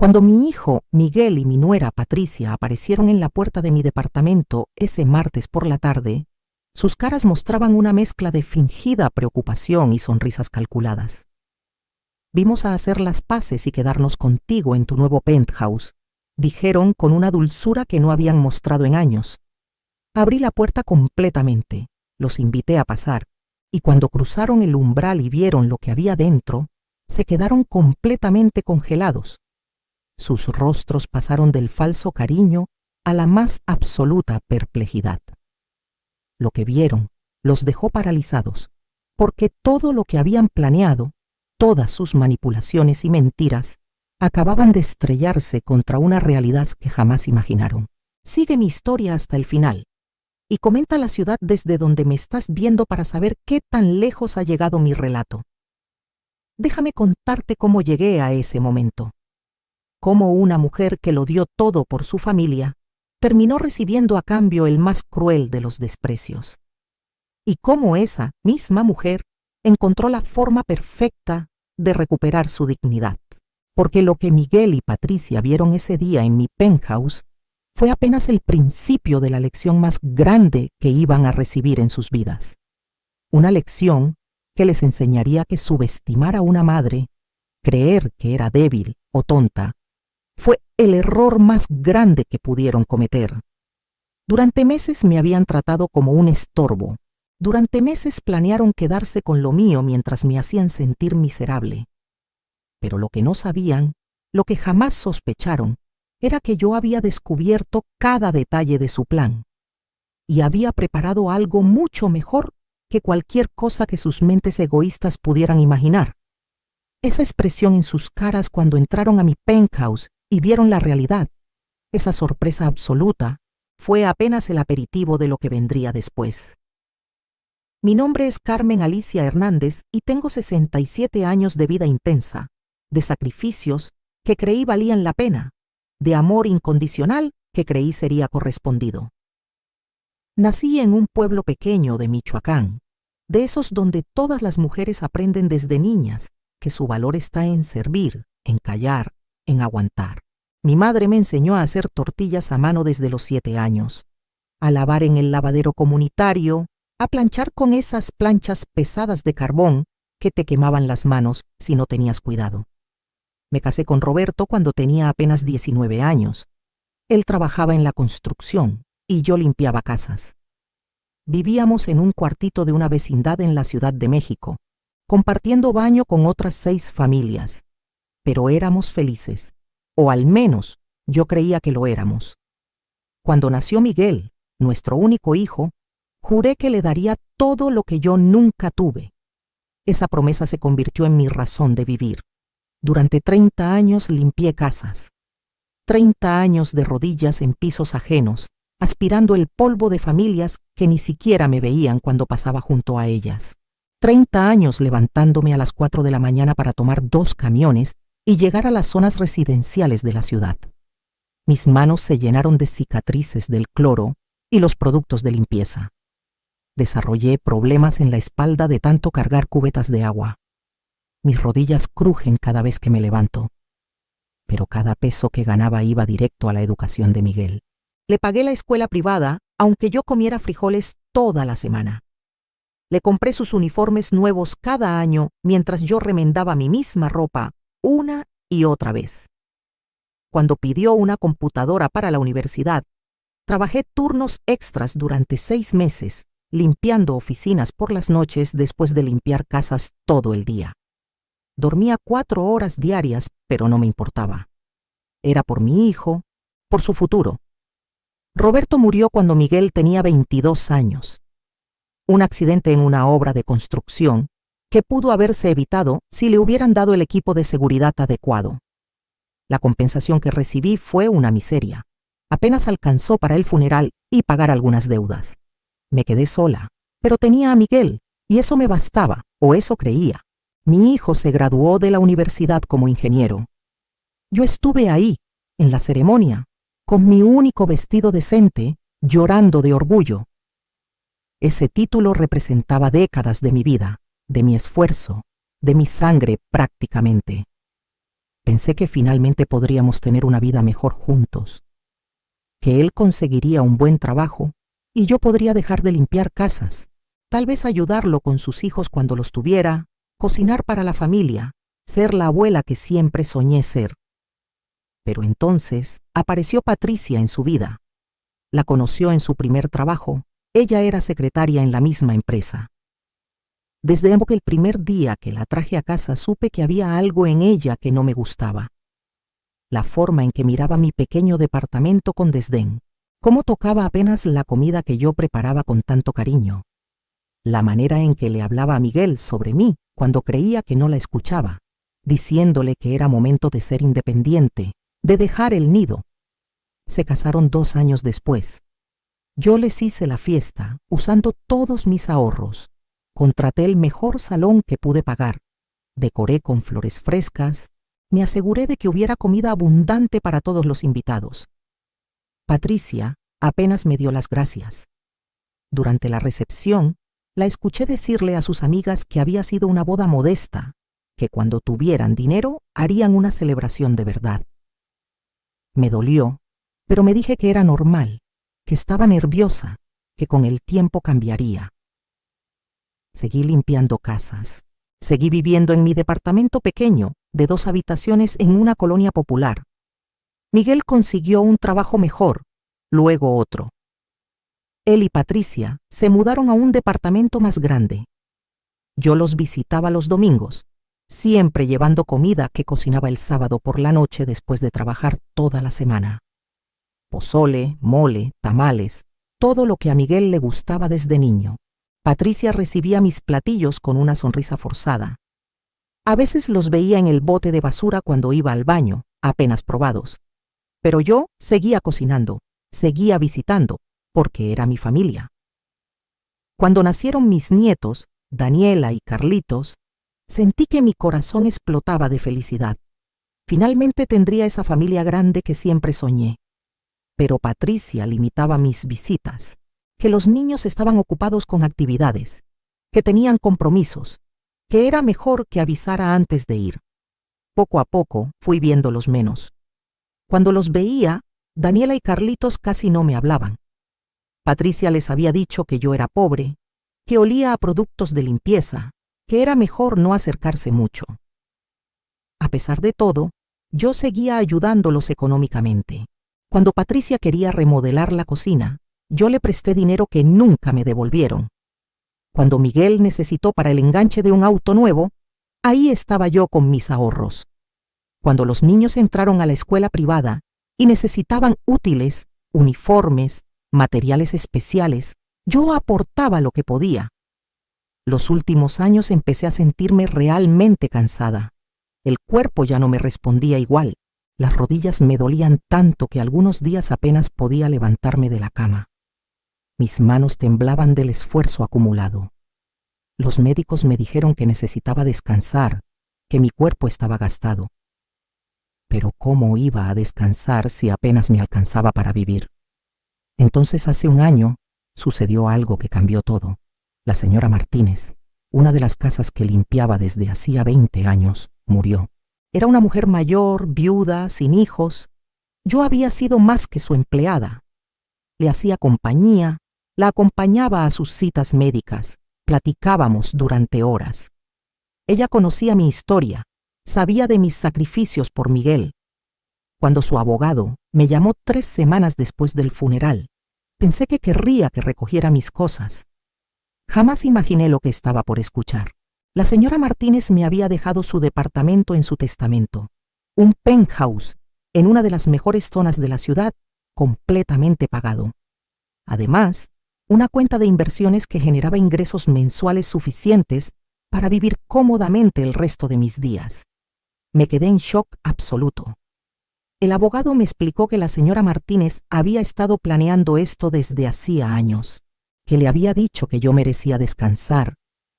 Cuando mi hijo Miguel y mi nuera Patricia aparecieron en la puerta de mi departamento ese martes por la tarde, sus caras mostraban una mezcla de fingida preocupación y sonrisas calculadas. «Vimos a hacer las paces y quedarnos contigo en tu nuevo penthouse», dijeron con una dulzura que no habían mostrado en años. Abrí la puerta completamente, los invité a pasar, y cuando cruzaron el umbral y vieron lo que había dentro, se quedaron completamente congelados. Sus rostros pasaron del falso cariño a la más absoluta perplejidad. Lo que vieron los dejó paralizados, porque todo lo que habían planeado, todas sus manipulaciones y mentiras, acababan de estrellarse contra una realidad que jamás imaginaron. Sigue mi historia hasta el final y comenta la ciudad desde donde me estás viendo para saber qué tan lejos ha llegado mi relato. Déjame contarte cómo llegué a ese momento. Cómo una mujer que lo dio todo por su familia terminó recibiendo a cambio el más cruel de los desprecios. Y cómo esa misma mujer encontró la forma perfecta de recuperar su dignidad. Porque lo que Miguel y Patricia vieron ese día en mi penthouse fue apenas el principio de la lección más grande que iban a recibir en sus vidas. Una lección que les enseñaría que subestimar a una madre, creer que era débil o tonta, fue el error más grande que pudieron cometer. Durante meses me habían tratado como un estorbo. Durante meses planearon quedarse con lo mío mientras me hacían sentir miserable. Pero lo que no sabían, lo que jamás sospecharon, era que yo había descubierto cada detalle de su plan y había preparado algo mucho mejor que cualquier cosa que sus mentes egoístas pudieran imaginar. Esa expresión en sus caras cuando entraron a mi penthouse y vieron la realidad, esa sorpresa absoluta, fue apenas el aperitivo de lo que vendría después. Mi nombre es Carmen Alicia Hernández y tengo 67 años de vida intensa, de sacrificios que creí valían la pena, de amor incondicional que creí sería correspondido. Nací en un pueblo pequeño de Michoacán, de esos donde todas las mujeres aprenden desde niñas que su valor está en servir, en callar, en aguantar. Mi madre me enseñó a hacer tortillas a mano desde los 7 años, a lavar en el lavadero comunitario, a planchar con esas planchas pesadas de carbón que te quemaban las manos si no tenías cuidado. Me casé con Roberto cuando tenía apenas 19 años. Él trabajaba en la construcción y yo limpiaba casas. Vivíamos en un cuartito de una vecindad en la Ciudad de México, compartiendo baño con otras 6 familias. Pero éramos felices, o al menos yo creía que lo éramos. Cuando nació Miguel, nuestro único hijo, juré que le daría todo lo que yo nunca tuve. Esa promesa se convirtió en mi razón de vivir. Durante 30 años limpié casas. 30 años de rodillas en pisos ajenos, aspirando el polvo de familias que ni siquiera me veían cuando pasaba junto a ellas. 30 años levantándome a las 4 de la mañana para tomar 2 camiones y llegar a las zonas residenciales de la ciudad. Mis manos se llenaron de cicatrices del cloro y los productos de limpieza. Desarrollé problemas en la espalda de tanto cargar cubetas de agua. Mis rodillas crujen cada vez que me levanto. Pero cada peso que ganaba iba directo a la educación de Miguel. Le pagué la escuela privada, aunque yo comiera frijoles toda la semana. Le compré sus uniformes nuevos cada año mientras yo remendaba mi misma ropa una y otra vez. Cuando pidió una computadora para la universidad, trabajé turnos extras durante 6 meses, limpiando oficinas por las noches después de limpiar casas todo el día. Dormía 4 horas diarias, pero no me importaba. Era por mi hijo, por su futuro. Roberto murió cuando Miguel tenía 22 años. Un accidente en una obra de construcción que pudo haberse evitado si le hubieran dado el equipo de seguridad adecuado. La compensación que recibí fue una miseria. Apenas alcanzó para el funeral y pagar algunas deudas. Me quedé sola, pero tenía a Miguel, y eso me bastaba, o eso creía. Mi hijo se graduó de la universidad como ingeniero. Yo estuve ahí, en la ceremonia, con mi único vestido decente, llorando de orgullo. Ese título representaba décadas de mi vida, de mi esfuerzo, de mi sangre prácticamente. Pensé que finalmente podríamos tener una vida mejor juntos, que él conseguiría un buen trabajo y yo podría dejar de limpiar casas, tal vez ayudarlo con sus hijos cuando los tuviera, cocinar para la familia, ser la abuela que siempre soñé ser. Pero entonces apareció Patricia en su vida. La conoció en su primer trabajo. Ella era secretaria en la misma empresa. Desde el primer día que la traje a casa supe que había algo en ella que no me gustaba. La forma en que miraba mi pequeño departamento con desdén, cómo tocaba apenas la comida que yo preparaba con tanto cariño, la manera en que le hablaba a Miguel sobre mí cuando creía que no la escuchaba, diciéndole que era momento de ser independiente, de dejar el nido. Se casaron 2 años después. Yo les hice la fiesta usando todos mis ahorros. Contraté el mejor salón que pude pagar. Decoré con flores frescas. Me aseguré de que hubiera comida abundante para todos los invitados. Patricia apenas me dio las gracias. Durante la recepción, la escuché decirle a sus amigas que había sido una boda modesta, que cuando tuvieran dinero harían una celebración de verdad. Me dolió, pero me dije que era normal, que estaba nerviosa, que con el tiempo cambiaría. Seguí limpiando casas. Seguí viviendo en mi departamento pequeño, de 2 habitaciones en una colonia popular. Miguel consiguió un trabajo mejor, luego otro. Él y Patricia se mudaron a un departamento más grande. Yo los visitaba los domingos, siempre llevando comida que cocinaba el sábado por la noche después de trabajar toda la semana. Pozole, mole, tamales, todo lo que a Miguel le gustaba desde niño. Patricia recibía mis platillos con una sonrisa forzada. A veces los veía en el bote de basura cuando iba al baño, apenas probados. Pero yo seguía cocinando, seguía visitando, porque era mi familia. Cuando nacieron mis nietos, Daniela y Carlitos, sentí que mi corazón explotaba de felicidad. Finalmente tendría esa familia grande que siempre soñé. Pero Patricia limitaba mis visitas, que los niños estaban ocupados con actividades, que tenían compromisos, que era mejor que avisara antes de ir. Poco a poco fui viéndolos menos. Cuando los veía, Daniela y Carlitos casi no me hablaban. Patricia les había dicho que yo era pobre, que olía a productos de limpieza, que era mejor no acercarse mucho. A pesar de todo, yo seguía ayudándolos económicamente. Cuando Patricia quería remodelar la cocina, yo le presté dinero que nunca me devolvieron. Cuando Miguel necesitó para el enganche de un auto nuevo, ahí estaba yo con mis ahorros. Cuando los niños entraron a la escuela privada y necesitaban útiles, uniformes, materiales especiales, yo aportaba lo que podía. Los últimos años empecé a sentirme realmente cansada. El cuerpo ya no me respondía igual. Las rodillas me dolían tanto que algunos días apenas podía levantarme de la cama. Mis manos temblaban del esfuerzo acumulado. Los médicos me dijeron que necesitaba descansar, que mi cuerpo estaba gastado. Pero ¿cómo iba a descansar si apenas me alcanzaba para vivir? Entonces, hace 1 año, sucedió algo que cambió todo. La señora Martínez, una de las casas que limpiaba desde hacía 20 años, murió. Era una mujer mayor, viuda, sin hijos. Yo había sido más que su empleada. Le hacía compañía, la acompañaba a sus citas médicas, platicábamos durante horas. Ella conocía mi historia, sabía de mis sacrificios por Miguel. Cuando su abogado me llamó 3 semanas después del funeral, pensé que querría que recogiera mis cosas. Jamás imaginé lo que estaba por escuchar. La señora Martínez me había dejado su departamento en su testamento, un penthouse en una de las mejores zonas de la ciudad, completamente pagado. Además, una cuenta de inversiones que generaba ingresos mensuales suficientes para vivir cómodamente el resto de mis días. Me quedé en shock absoluto. El abogado me explicó que la señora Martínez había estado planeando esto desde hacía años, que le había dicho que yo merecía descansar,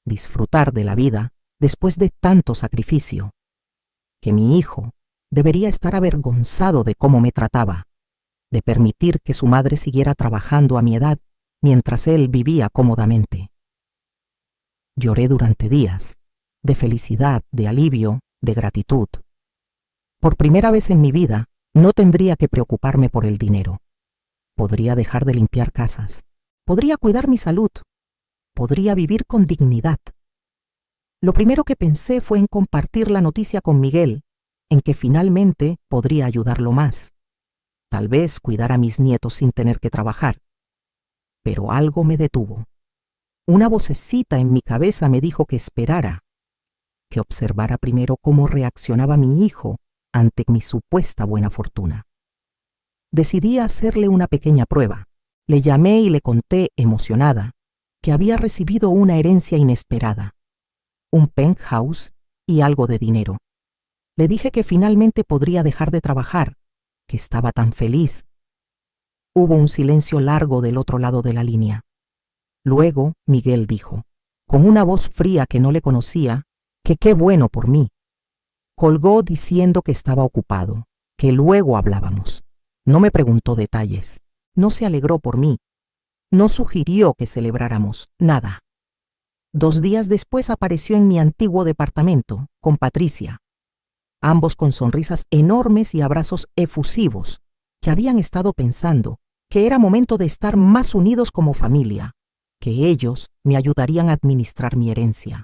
disfrutar de la vida después de tanto sacrificio, que mi hijo debería estar avergonzado de cómo me trataba, de permitir que su madre siguiera trabajando a mi edad mientras él vivía cómodamente. Lloré durante días, de felicidad, de alivio, de gratitud. Por primera vez en mi vida, no tendría que preocuparme por el dinero. Podría dejar de limpiar casas. Podría cuidar mi salud. Podría vivir con dignidad. Lo primero que pensé fue en compartir la noticia con Miguel, en que finalmente podría ayudarlo más. Tal vez cuidar a mis nietos sin tener que trabajar. Pero algo me detuvo. Una vocecita en mi cabeza me dijo que esperara, que observara primero cómo reaccionaba mi hijo ante mi supuesta buena fortuna. Decidí hacerle una pequeña prueba. Le llamé y le conté, emocionada, que había recibido una herencia inesperada, un penthouse y algo de dinero. Le dije que finalmente podría dejar de trabajar, que estaba tan feliz. Hubo un silencio largo del otro lado de la línea. Luego Miguel dijo, con una voz fría que no le conocía, que qué bueno por mí. Colgó diciendo que estaba ocupado, que luego hablábamos. No me preguntó detalles, no se alegró por mí, no sugirió que celebráramos, nada. 2 días después apareció en mi antiguo departamento, con Patricia, ambos con sonrisas enormes y abrazos efusivos, que habían estado pensando que era momento de estar más unidos como familia, que ellos me ayudarían a administrar mi herencia,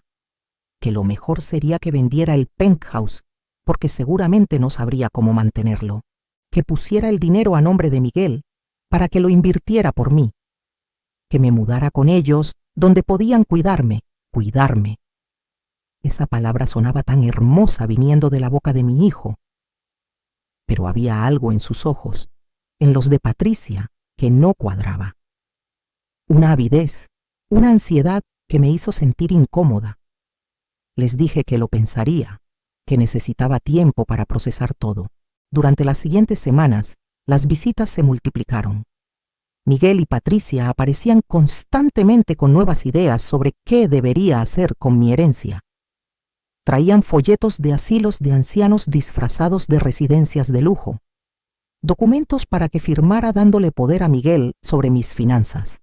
que lo mejor sería que vendiera el penthouse, porque seguramente no sabría cómo mantenerlo, que pusiera el dinero a nombre de Miguel para que lo invirtiera por mí, que me mudara con ellos donde podían cuidarme. Esa palabra sonaba tan hermosa viniendo de la boca de mi hijo, pero había algo en sus ojos, en los de Patricia, que no cuadraba. Una avidez, una ansiedad que me hizo sentir incómoda. Les dije que lo pensaría, que necesitaba tiempo para procesar todo. Durante las siguientes semanas, las visitas se multiplicaron. Miguel y Patricia aparecían constantemente con nuevas ideas sobre qué debería hacer con mi herencia. Traían folletos de asilos de ancianos disfrazados de residencias de lujo, documentos para que firmara dándole poder a Miguel sobre mis finanzas,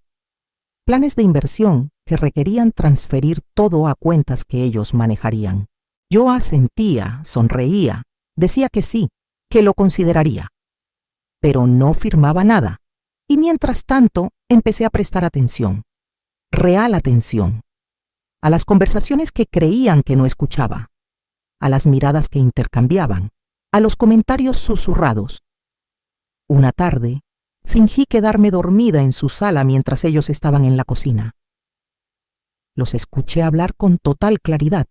planes de inversión que requerían transferir todo a cuentas que ellos manejarían. Yo asentía, sonreía, decía que sí, que lo consideraría, pero no firmaba nada. Y mientras tanto, empecé a prestar atención, real atención, a las conversaciones que creían que no escuchaba, a las miradas que intercambiaban, a los comentarios susurrados. Una tarde, fingí quedarme dormida en su sala mientras ellos estaban en la cocina. Los escuché hablar con total claridad.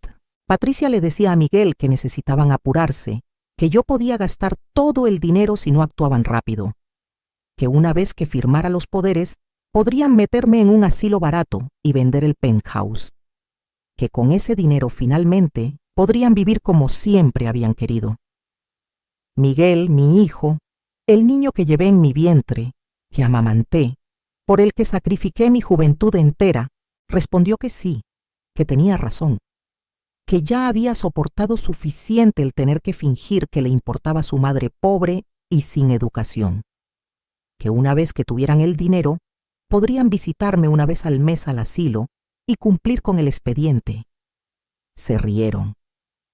Patricia le decía a Miguel que necesitaban apurarse, que yo podía gastar todo el dinero si no actuaban rápido, que una vez que firmara los poderes, podrían meterme en un asilo barato y vender el penthouse, que con ese dinero finalmente podrían vivir como siempre habían querido. Miguel, mi hijo, el niño que llevé en mi vientre, que amamanté, por el que sacrifiqué mi juventud entera, respondió que sí, que tenía razón, que ya había soportado suficiente el tener que fingir que le importaba su madre pobre y sin educación, que una vez que tuvieran el dinero, podrían visitarme una vez al mes al asilo y cumplir con el expediente. Se rieron.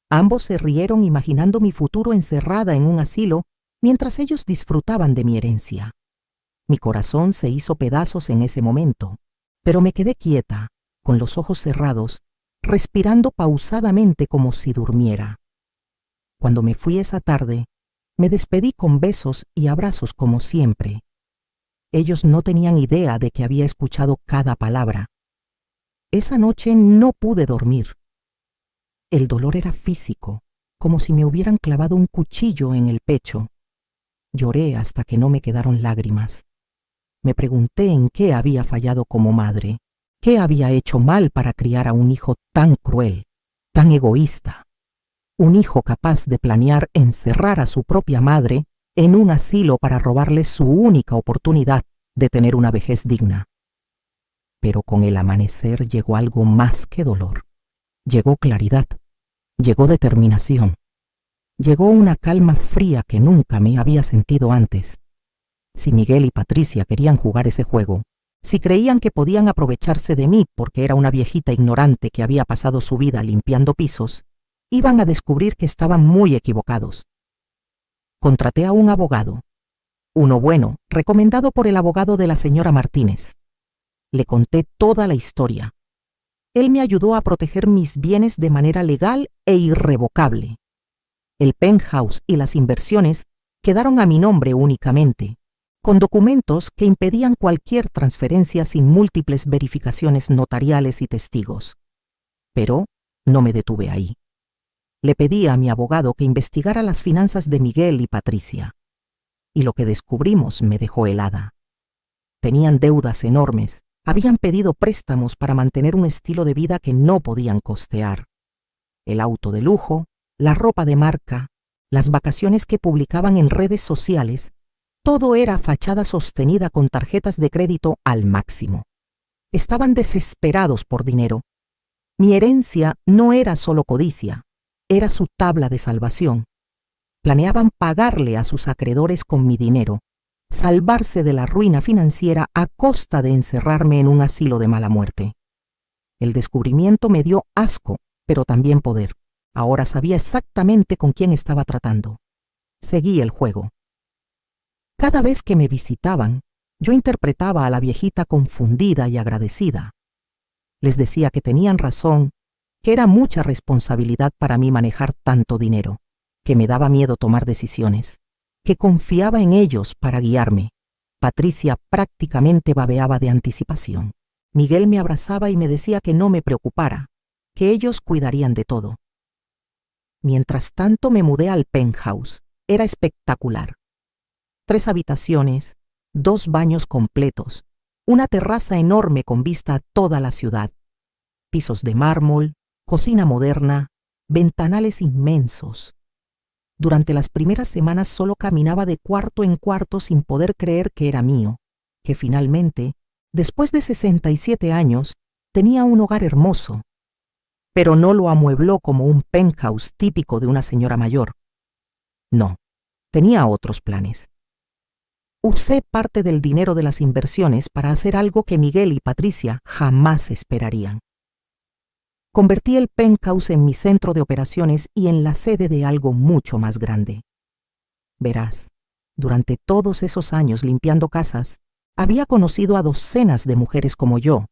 Ambos se rieron imaginando mi futuro encerrada en un asilo mientras ellos disfrutaban de mi herencia. Mi corazón se hizo pedazos en ese momento, pero me quedé quieta, con los ojos cerrados, respirando pausadamente como si durmiera. Cuando me fui esa tarde, me despedí con besos y abrazos como siempre. Ellos no tenían idea de que había escuchado cada palabra. Esa noche no pude dormir. El dolor era físico, como si me hubieran clavado un cuchillo en el pecho. Lloré hasta que no me quedaron lágrimas. Me pregunté en qué había fallado como madre, qué había hecho mal para criar a un hijo tan cruel, tan egoísta. Un hijo capaz de planear encerrar a su propia madre en un asilo para robarle su única oportunidad de tener una vejez digna. Pero con el amanecer llegó algo más que dolor. Llegó claridad, llegó determinación, llegó una calma fría que nunca me había sentido antes. Si Miguel y Patricia querían jugar ese juego, si creían que podían aprovecharse de mí porque era una viejita ignorante que había pasado su vida limpiando pisos, iban a descubrir que estaban muy equivocados. Contraté a un abogado, uno bueno, recomendado por el abogado de la señora Martínez. Le conté toda la historia. Él me ayudó a proteger mis bienes de manera legal e irrevocable. El penthouse y las inversiones quedaron a mi nombre únicamente, con documentos que impedían cualquier transferencia sin múltiples verificaciones notariales y testigos. Pero no me detuve ahí. Le pedí a mi abogado que investigara las finanzas de Miguel y Patricia. Y lo que descubrimos me dejó helada. Tenían deudas enormes, habían pedido préstamos para mantener un estilo de vida que no podían costear. El auto de lujo, la ropa de marca, las vacaciones que publicaban en redes sociales, todo era fachada sostenida con tarjetas de crédito al máximo. Estaban desesperados por dinero. Mi herencia no era solo codicia, era su tabla de salvación. Planeaban pagarle a sus acreedores con mi dinero, salvarse de la ruina financiera a costa de encerrarme en un asilo de mala muerte. El descubrimiento me dio asco, pero también poder. Ahora sabía exactamente con quién estaba tratando. Seguí el juego. Cada vez que me visitaban, yo interpretaba a la viejita confundida y agradecida. Les decía que tenían razón, que era mucha responsabilidad para mí manejar tanto dinero, que me daba miedo tomar decisiones, que confiaba en ellos para guiarme. Patricia prácticamente babeaba de anticipación. Miguel me abrazaba y me decía que no me preocupara, que ellos cuidarían de todo. Mientras tanto me mudé al penthouse. Era espectacular. 3 habitaciones, 2 baños completos, una terraza enorme con vista a toda la ciudad, pisos de mármol, cocina moderna, ventanales inmensos. Durante las primeras semanas solo caminaba de cuarto en cuarto sin poder creer que era mío, que finalmente, después de 67 años, tenía un hogar hermoso. Pero no lo amuebló como un penthouse típico de una señora mayor. No, tenía otros planes. Usé parte del dinero de las inversiones para hacer algo que Miguel y Patricia jamás esperarían. Convertí el penthouse en mi centro de operaciones y en la sede de algo mucho más grande. Verás, durante todos esos años limpiando casas, había conocido a docenas de mujeres como yo,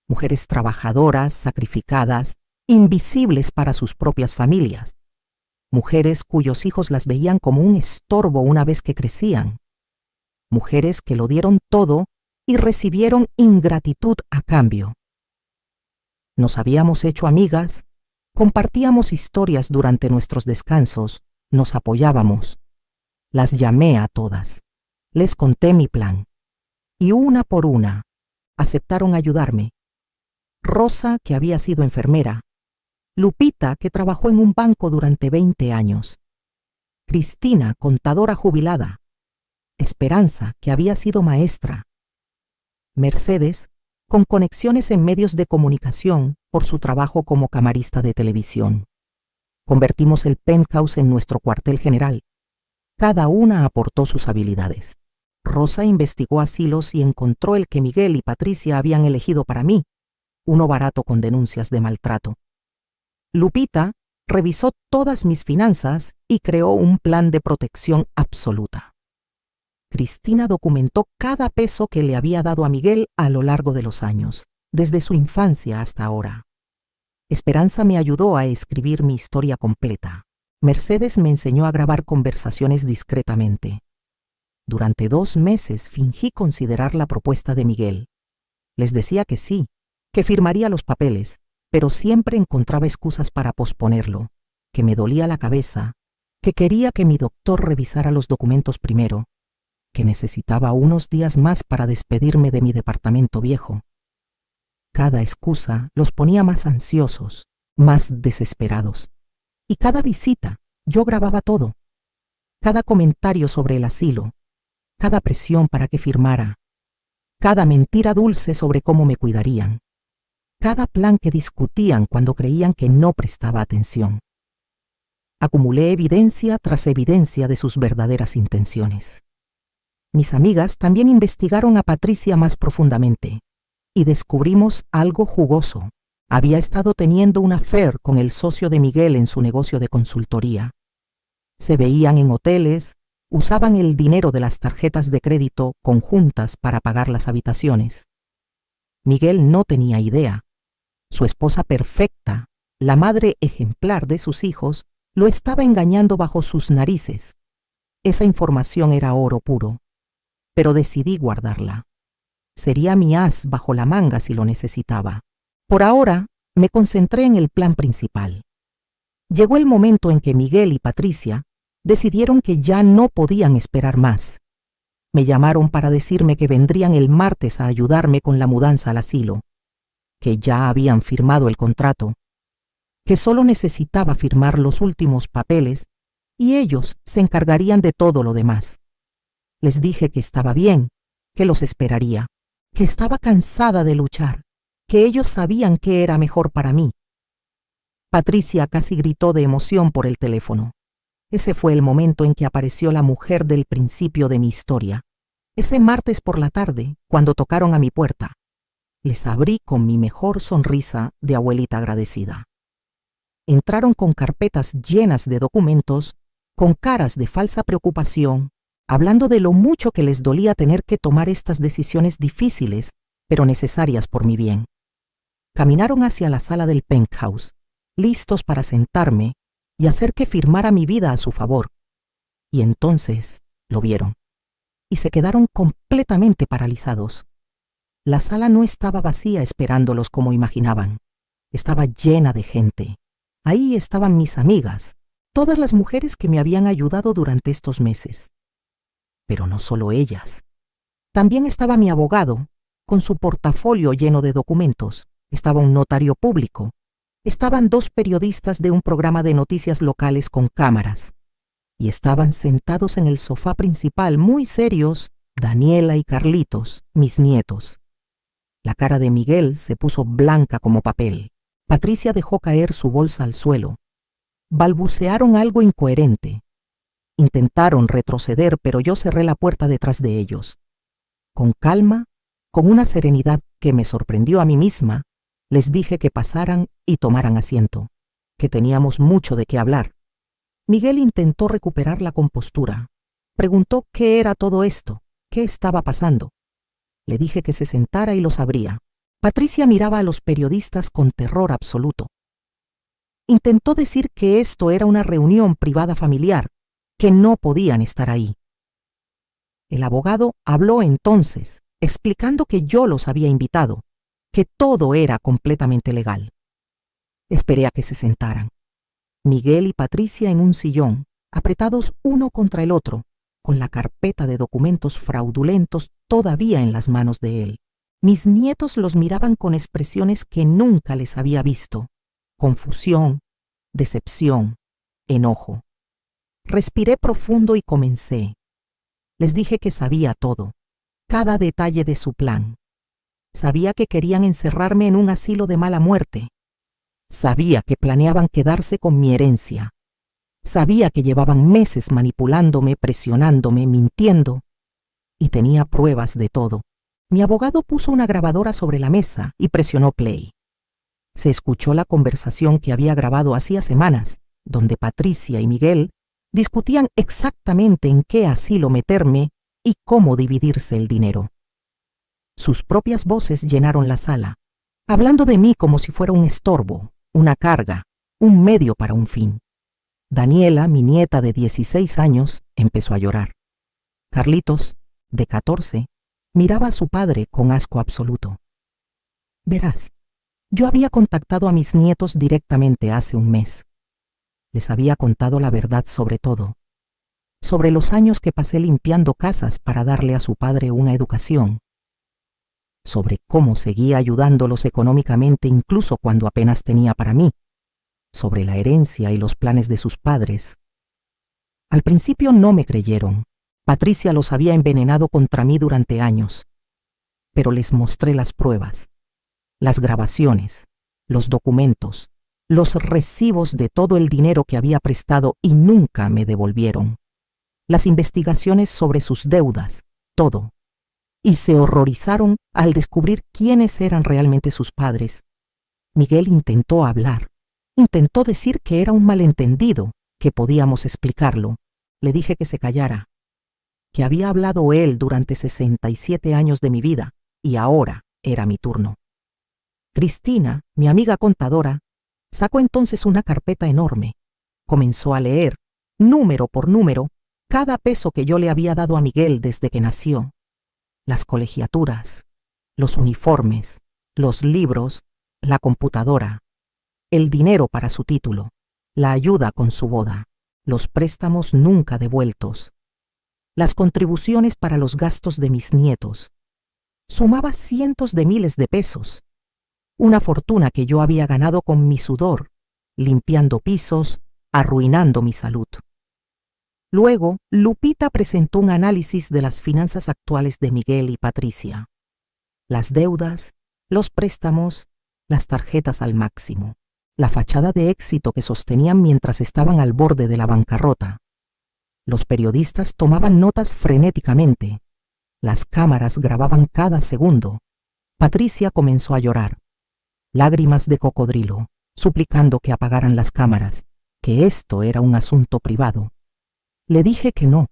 mujeres trabajadoras, sacrificadas, invisibles para sus propias familias, mujeres cuyos hijos las veían como un estorbo una vez que crecían, mujeres que lo dieron todo y recibieron ingratitud a cambio. Nos habíamos hecho amigas, compartíamos historias durante nuestros descansos, nos apoyábamos. Las llamé a todas, les conté mi plan, y una por una aceptaron ayudarme. Rosa, que había sido enfermera, Lupita, que trabajó en un banco durante 20 años, Cristina, contadora jubilada, Esperanza, que había sido maestra, Mercedes, con conexiones en medios de comunicación por su trabajo como camarista de televisión. Convertimos el penthouse en nuestro cuartel general. Cada una aportó sus habilidades. Rosa investigó asilos y encontró el que Miguel y Patricia habían elegido para mí, uno barato con denuncias de maltrato. Lupita revisó todas mis finanzas y creó un plan de protección absoluta. Cristina documentó cada peso que le había dado a Miguel a lo largo de los años, desde su infancia hasta ahora. Esperanza me ayudó a escribir mi historia completa. Mercedes me enseñó a grabar conversaciones discretamente. Durante 2 meses fingí considerar la propuesta de Miguel. Les decía que sí, que firmaría los papeles, pero siempre encontraba excusas para posponerlo, que me dolía la cabeza, que quería que mi doctor revisara los documentos primero, que necesitaba unos días más para despedirme de mi departamento viejo. Cada excusa los ponía más ansiosos, más desesperados. Y cada visita, yo grababa todo. Cada comentario sobre el asilo, cada presión para que firmara, cada mentira dulce sobre cómo me cuidarían, cada plan que discutían cuando creían que no prestaba atención. Acumulé evidencia tras evidencia de sus verdaderas intenciones. Mis amigas también investigaron a Patricia más profundamente y descubrimos algo jugoso. Había estado teniendo un affair con el socio de Miguel en su negocio de consultoría. Se veían en hoteles, usaban el dinero de las tarjetas de crédito conjuntas para pagar las habitaciones. Miguel no tenía idea. Su esposa perfecta, la madre ejemplar de sus hijos, lo estaba engañando bajo sus narices. Esa información era oro puro, pero decidí guardarla. Sería mi as bajo la manga si lo necesitaba. Por ahora, me concentré en el plan principal. Llegó el momento en que Miguel y Patricia decidieron que ya no podían esperar más. Me llamaron para decirme que vendrían el martes a ayudarme con la mudanza al asilo, que ya habían firmado el contrato, que solo necesitaba firmar los últimos papeles y ellos se encargarían de todo lo demás. Les dije que estaba bien, que los esperaría, que estaba cansada de luchar, que ellos sabían qué era mejor para mí. Patricia casi gritó de emoción por el teléfono. Ese fue el momento en que apareció la mujer del principio de mi historia. Ese martes por la tarde, cuando tocaron a mi puerta. Les abrí con mi mejor sonrisa de abuelita agradecida. Entraron con carpetas llenas de documentos, con caras de falsa preocupación, hablando de lo mucho que les dolía tener que tomar estas decisiones difíciles, pero necesarias por mi bien. Caminaron hacia la sala del penthouse, listos para sentarme y hacer que firmara mi vida a su favor. Y entonces lo vieron. Y se quedaron completamente paralizados. La sala no estaba vacía esperándolos como imaginaban. Estaba llena de gente. Ahí estaban mis amigas, todas las mujeres que me habían ayudado durante estos meses. Pero no solo ellas. También estaba mi abogado, con su portafolio lleno de documentos. Estaba un notario público. Estaban 2 periodistas de un programa de noticias locales con cámaras. Y estaban sentados en el sofá principal, muy serios, Daniela y Carlitos, mis nietos. La cara de Miguel se puso blanca como papel. Patricia dejó caer su bolsa al suelo. Balbucearon algo incoherente. Intentaron retroceder, pero yo cerré la puerta detrás de ellos. Con calma, con una serenidad que me sorprendió a mí misma, les dije que pasaran y tomaran asiento, que teníamos mucho de qué hablar. Miguel intentó recuperar la compostura. Preguntó qué era todo esto, qué estaba pasando. Le dije que se sentara y los abría. Patricia miraba a los periodistas con terror absoluto. Intentó decir que esto era una reunión privada familiar, que no podían estar ahí. El abogado habló entonces, explicando que yo los había invitado, que todo era completamente legal. Esperé a que se sentaran. Miguel y Patricia en un sillón, apretados uno contra el otro, con la carpeta de documentos fraudulentos todavía en las manos de él. Mis nietos los miraban con expresiones que nunca les había visto: confusión, decepción, enojo. Respiré profundo y comencé. Les dije que sabía todo, cada detalle de su plan. Sabía que querían encerrarme en un asilo de mala muerte. Sabía que planeaban quedarse con mi herencia. Sabía que llevaban meses manipulándome, presionándome, mintiendo. Y tenía pruebas de todo. Mi abogado puso una grabadora sobre la mesa y presionó play. Se escuchó la conversación que había grabado hacía semanas, donde Patricia y Miguel discutían exactamente en qué asilo meterme y cómo dividirse el dinero. Sus propias voces llenaron la sala, hablando de mí como si fuera un estorbo, una carga, un medio para un fin. Daniela, mi nieta de 16 años, empezó a llorar. Carlitos, de 14, miraba a su padre con asco absoluto. Verás, yo había contactado a mis nietos directamente hace un mes. Les había contado la verdad sobre todo, sobre los años que pasé limpiando casas para darle a su padre una educación, sobre cómo seguía ayudándolos económicamente incluso cuando apenas tenía para mí, sobre la herencia y los planes de sus padres. Al principio no me creyeron. Patricia los había envenenado contra mí durante años, pero les mostré las pruebas, las grabaciones, los documentos, los recibos de todo el dinero que había prestado y nunca me devolvieron, las investigaciones sobre sus deudas, todo. Y se horrorizaron al descubrir quiénes eran realmente sus padres. Miguel intentó hablar, intentó decir que era un malentendido, que podíamos explicarlo. Le dije que se callara, que había hablado él durante 67 años de mi vida y ahora era mi turno. Cristina, mi amiga contadora, sacó entonces una carpeta enorme. Comenzó a leer, número por número, cada peso que yo le había dado a Miguel desde que nació. Las colegiaturas, los uniformes, los libros, la computadora, el dinero para su título, la ayuda con su boda, los préstamos nunca devueltos, las contribuciones para los gastos de mis nietos. Sumaba cientos de miles de pesos, una fortuna que yo había ganado con mi sudor, limpiando pisos, arruinando mi salud. Luego, Lupita presentó un análisis de las finanzas actuales de Miguel y Patricia. Las deudas, los préstamos, las tarjetas al máximo, la fachada de éxito que sostenían mientras estaban al borde de la bancarrota. Los periodistas tomaban notas frenéticamente. Las cámaras grababan cada segundo. Patricia comenzó a llorar, lágrimas de cocodrilo, suplicando que apagaran las cámaras, que esto era un asunto privado. Le dije que no,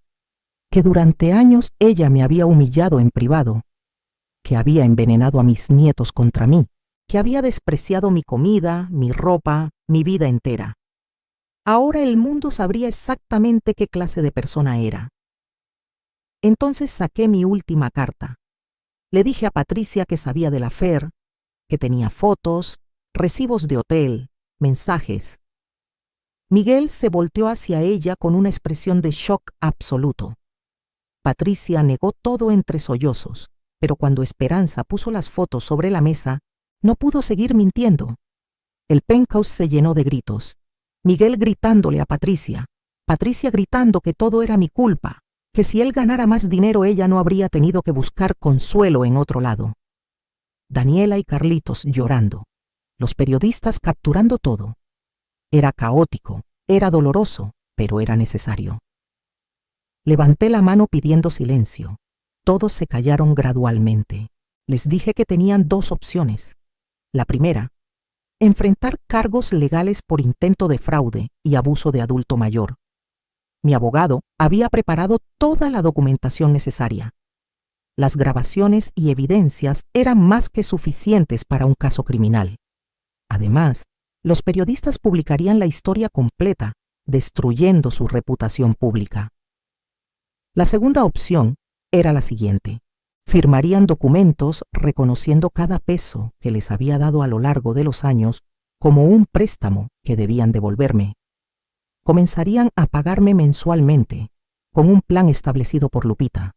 que durante años ella me había humillado en privado, que había envenenado a mis nietos contra mí, que había despreciado mi comida, mi ropa, mi vida entera. Ahora el mundo sabría exactamente qué clase de persona era. Entonces saqué mi última carta. Le dije a Patricia que sabía del affair, que tenía fotos, recibos de hotel, mensajes. Miguel se volteó hacia ella con una expresión de shock absoluto. Patricia negó todo entre sollozos, pero cuando Esperanza puso las fotos sobre la mesa, no pudo seguir mintiendo. El penthouse se llenó de gritos. Miguel gritándole a Patricia, Patricia gritando que todo era mi culpa, que si él ganara más dinero ella no habría tenido que buscar consuelo en otro lado. Daniela y Carlitos llorando, los periodistas capturando todo. Era caótico, era doloroso, pero era necesario. Levanté la mano pidiendo silencio. Todos se callaron gradualmente. Les dije que tenían dos opciones. La primera, enfrentar cargos legales por intento de fraude y abuso de adulto mayor. Mi abogado había preparado toda la documentación necesaria. Las grabaciones y evidencias eran más que suficientes para un caso criminal. Además, los periodistas publicarían la historia completa, destruyendo su reputación pública. La segunda opción era la siguiente. Firmarían documentos reconociendo cada peso que les había dado a lo largo de los años como un préstamo que debían devolverme. Comenzarían a pagarme mensualmente, con un plan establecido por Lupita.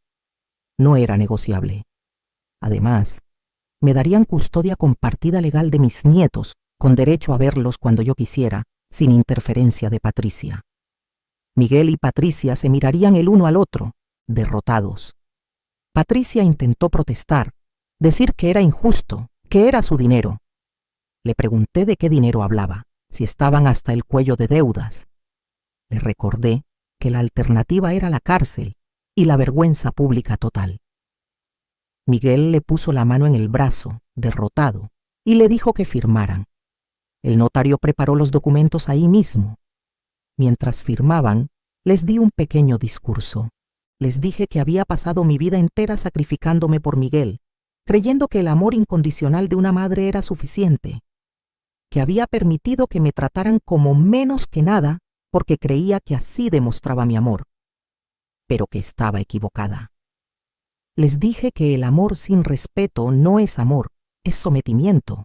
No era negociable. Además, me darían custodia compartida legal de mis nietos, con derecho a verlos cuando yo quisiera, sin interferencia de Patricia. Miguel y Patricia se mirarían el uno al otro, derrotados. Patricia intentó protestar, decir que era injusto, que era su dinero. Le pregunté de qué dinero hablaba, si estaban hasta el cuello de deudas. Le recordé que la alternativa era la cárcel y la vergüenza pública total. Miguel le puso la mano en el brazo, derrotado, y le dijo que firmaran. El notario preparó los documentos ahí mismo. Mientras firmaban, les di un pequeño discurso. Les dije que había pasado mi vida entera sacrificándome por Miguel, creyendo que el amor incondicional de una madre era suficiente, que había permitido que me trataran como menos que nada porque creía que así demostraba mi amor, pero que estaba equivocada. Les dije que el amor sin respeto no es amor, es sometimiento,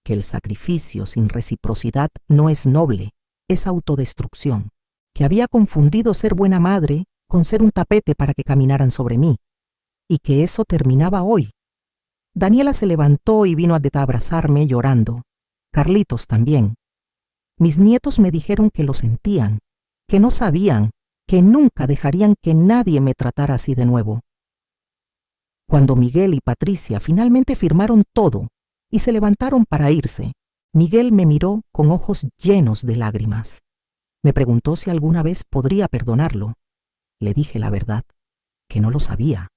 que el sacrificio sin reciprocidad no es noble, es autodestrucción, que había confundido ser buena madre con ser un tapete para que caminaran sobre mí, y que eso terminaba hoy. Daniela se levantó y vino a abrazarme llorando. Carlitos también. Mis nietos me dijeron que lo sentían, que no sabían, que nunca dejarían que nadie me tratara así de nuevo. Cuando Miguel y Patricia finalmente firmaron todo y se levantaron para irse, Miguel me miró con ojos llenos de lágrimas. Me preguntó si alguna vez podría perdonarlo. Le dije la verdad, que no lo sabía,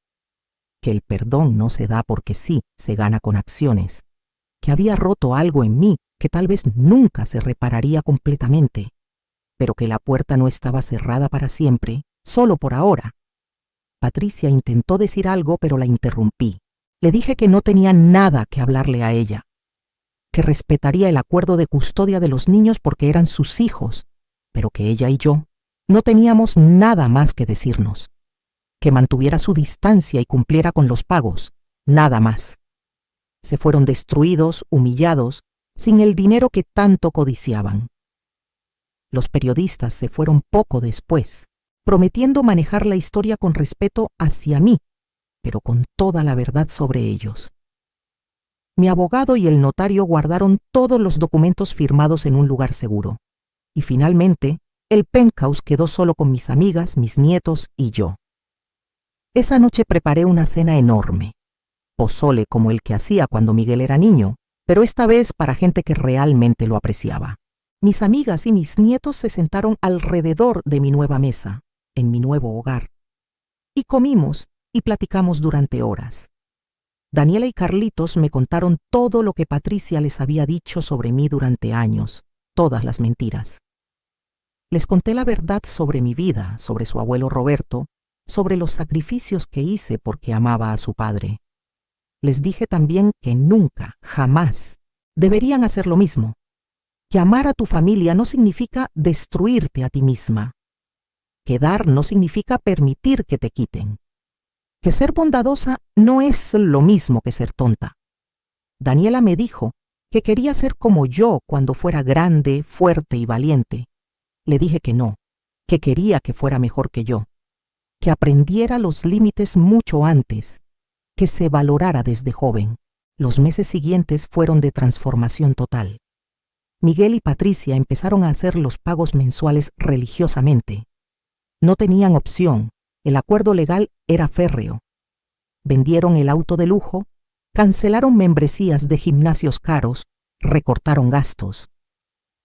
que el perdón no se da porque sí, se gana con acciones, que había roto algo en mí que tal vez nunca se repararía completamente, pero que la puerta no estaba cerrada para siempre, solo por ahora. Patricia intentó decir algo, pero la interrumpí. Le dije que no tenía nada que hablarle a ella, que respetaría el acuerdo de custodia de los niños porque eran sus hijos, pero que ella y yo no teníamos nada más que decirnos, que mantuviera su distancia y cumpliera con los pagos, nada más. Se fueron destruidos, humillados, sin el dinero que tanto codiciaban. Los periodistas se fueron poco después, prometiendo manejar la historia con respeto hacia mí, pero con toda la verdad sobre ellos. Mi abogado y el notario guardaron todos los documentos firmados en un lugar seguro, y finalmente el penthouse quedó solo con mis amigas, mis nietos y yo. Esa noche preparé una cena enorme, pozole como el que hacía cuando Miguel era niño, pero esta vez para gente que realmente lo apreciaba. Mis amigas y mis nietos se sentaron alrededor de mi nueva mesa, en mi nuevo hogar, y comimos y platicamos durante horas. Daniela y Carlitos me contaron todo lo que Patricia les había dicho sobre mí durante años, todas las mentiras. Les conté la verdad sobre mi vida, sobre su abuelo Roberto, sobre los sacrificios que hice porque amaba a su padre. Les dije también que nunca, jamás, deberían hacer lo mismo, que amar a tu familia no significa destruirte a ti misma, que dar no significa permitir que te quiten, que ser bondadosa no es lo mismo que ser tonta. Daniela me dijo que quería ser como yo cuando fuera grande, fuerte y valiente. Le dije que no, que quería que fuera mejor que yo, que aprendiera los límites mucho antes, que se valorara desde joven. Los meses siguientes fueron de transformación total. Miguel y Patricia empezaron a hacer los pagos mensuales religiosamente. No tenían opción, el acuerdo legal era férreo. Vendieron el auto de lujo, cancelaron membresías de gimnasios caros, recortaron gastos.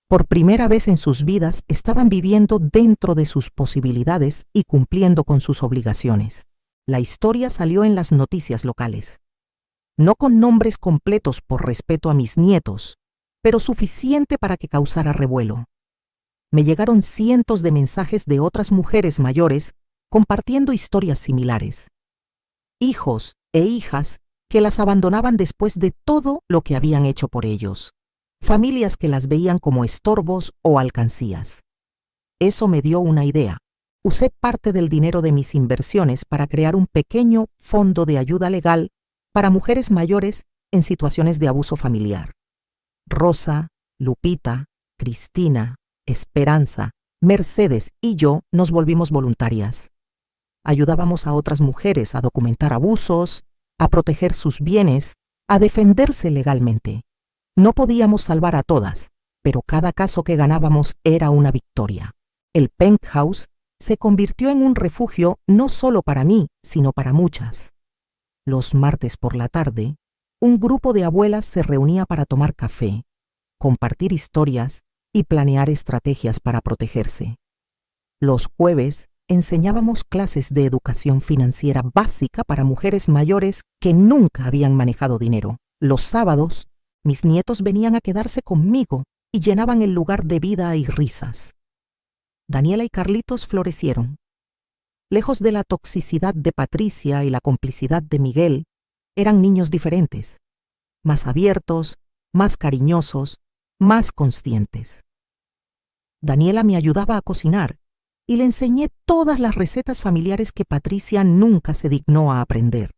Por primera vez en sus vidas estaban viviendo dentro de sus posibilidades y cumpliendo con sus obligaciones. La historia salió en las noticias locales. No con nombres completos por respeto a mis nietos, pero suficiente para que causara revuelo. Me llegaron cientos de mensajes de otras mujeres mayores compartiendo historias similares. Hijos e hijas que las abandonaban después de todo lo que habían hecho por ellos. Familias que las veían como estorbos o alcancías. Eso me dio una idea. Usé parte del dinero de mis inversiones para crear un pequeño fondo de ayuda legal para mujeres mayores en situaciones de abuso familiar. Rosa, Lupita, Cristina, Esperanza, Mercedes y yo nos volvimos voluntarias. Ayudábamos a otras mujeres a documentar abusos, a proteger sus bienes, a defenderse legalmente. No podíamos salvar a todas, pero cada caso que ganábamos era una victoria. El penthouse se convirtió en un refugio no solo para mí, sino para muchas. Los martes por la tarde, un grupo de abuelas se reunía para tomar café, compartir historias y planear estrategias para protegerse. Los jueves enseñábamos clases de educación financiera básica para mujeres mayores que nunca habían manejado dinero. Los sábados, mis nietos venían a quedarse conmigo y llenaban el lugar de vida y risas. Daniela y Carlitos florecieron. Lejos de la toxicidad de Patricia y la complicidad de Miguel, eran niños diferentes, más abiertos, más cariñosos, más conscientes. Daniela me ayudaba a cocinar y le enseñé todas las recetas familiares que Patricia nunca se dignó a aprender.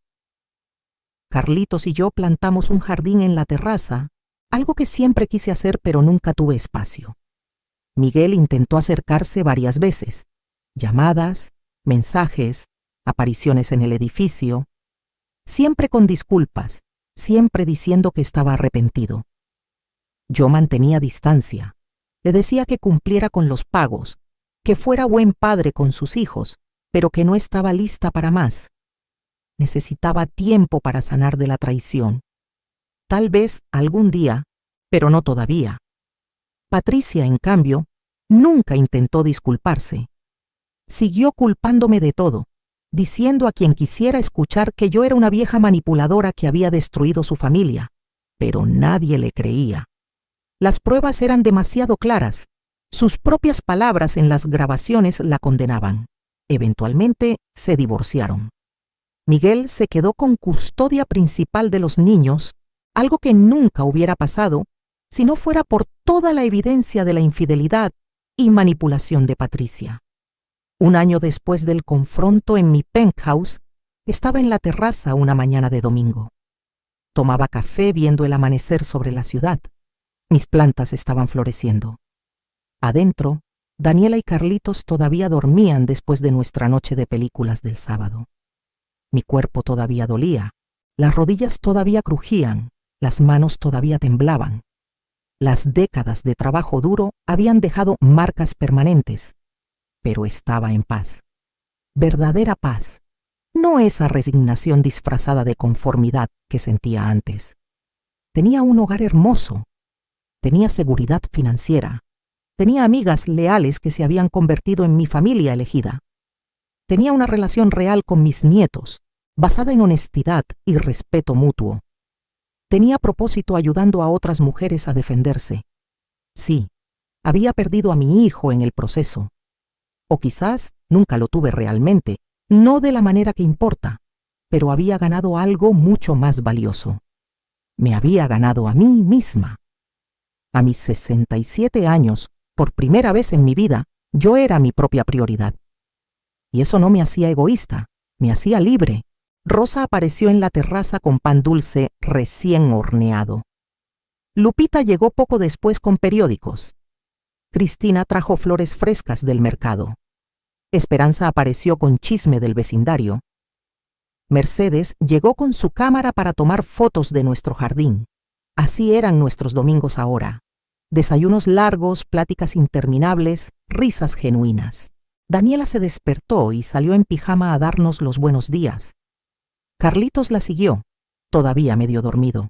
Carlitos y yo plantamos un jardín en la terraza, algo que siempre quise hacer pero nunca tuve espacio. Miguel intentó acercarse varias veces, llamadas, mensajes, apariciones en el edificio, siempre con disculpas, siempre diciendo que estaba arrepentido. Yo mantenía distancia, le decía que cumpliera con los pagos, que fuera buen padre con sus hijos, pero que no estaba lista para más. Necesitaba tiempo para sanar de la traición. Tal vez algún día, pero no todavía. Patricia, en cambio, nunca intentó disculparse. Siguió culpándome de todo, diciendo a quien quisiera escuchar que yo era una vieja manipuladora que había destruido su familia, pero nadie le creía. Las pruebas eran demasiado claras. Sus propias palabras en las grabaciones la condenaban. Eventualmente se divorciaron. Miguel se quedó con custodia principal de los niños, algo que nunca hubiera pasado si no fuera por toda la evidencia de la infidelidad y manipulación de Patricia. Un año después del confronto en mi penthouse, estaba en la terraza una mañana de domingo. Tomaba café viendo el amanecer sobre la ciudad. Mis plantas estaban floreciendo. Adentro, Daniela y Carlitos todavía dormían después de nuestra noche de películas del sábado. Mi cuerpo todavía dolía, las rodillas todavía crujían, las manos todavía temblaban. Las décadas de trabajo duro habían dejado marcas permanentes, pero estaba en paz. Verdadera paz, no esa resignación disfrazada de conformidad que sentía antes. Tenía un hogar hermoso, tenía seguridad financiera, tenía amigas leales que se habían convertido en mi familia elegida. Tenía una relación real con mis nietos, basada en honestidad y respeto mutuo. Tenía propósito ayudando a otras mujeres a defenderse. Sí, había perdido a mi hijo en el proceso. O quizás nunca lo tuve realmente, no de la manera que importa, pero había ganado algo mucho más valioso. Me había ganado a mí misma. A mis 67 años, por primera vez en mi vida, yo era mi propia prioridad. Y eso no me hacía egoísta, me hacía libre. Rosa apareció en la terraza con pan dulce recién horneado. Lupita llegó poco después con periódicos. Cristina trajo flores frescas del mercado. Esperanza apareció con chisme del vecindario. Mercedes llegó con su cámara para tomar fotos de nuestro jardín. Así eran nuestros domingos ahora. Desayunos largos, pláticas interminables, risas genuinas. Daniela se despertó y salió en pijama a darnos los buenos días. Carlitos la siguió, todavía medio dormido.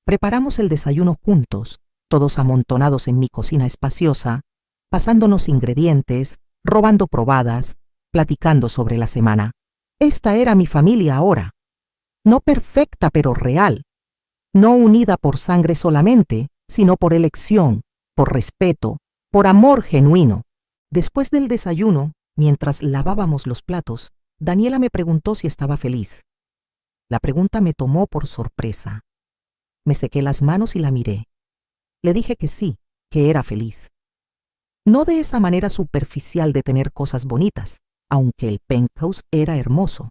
Preparamos el desayuno juntos, todos amontonados en mi cocina espaciosa, pasándonos ingredientes, robando probadas, platicando sobre la semana. Esta era mi familia ahora. No perfecta, pero real. No unida por sangre solamente, sino por elección, por respeto, por amor genuino. Después del desayuno, mientras lavábamos los platos, Daniela me preguntó si estaba feliz. La pregunta me tomó por sorpresa. Me sequé las manos y la miré. Le dije que sí, que era feliz. No de esa manera superficial de tener cosas bonitas, aunque el penthouse era hermoso,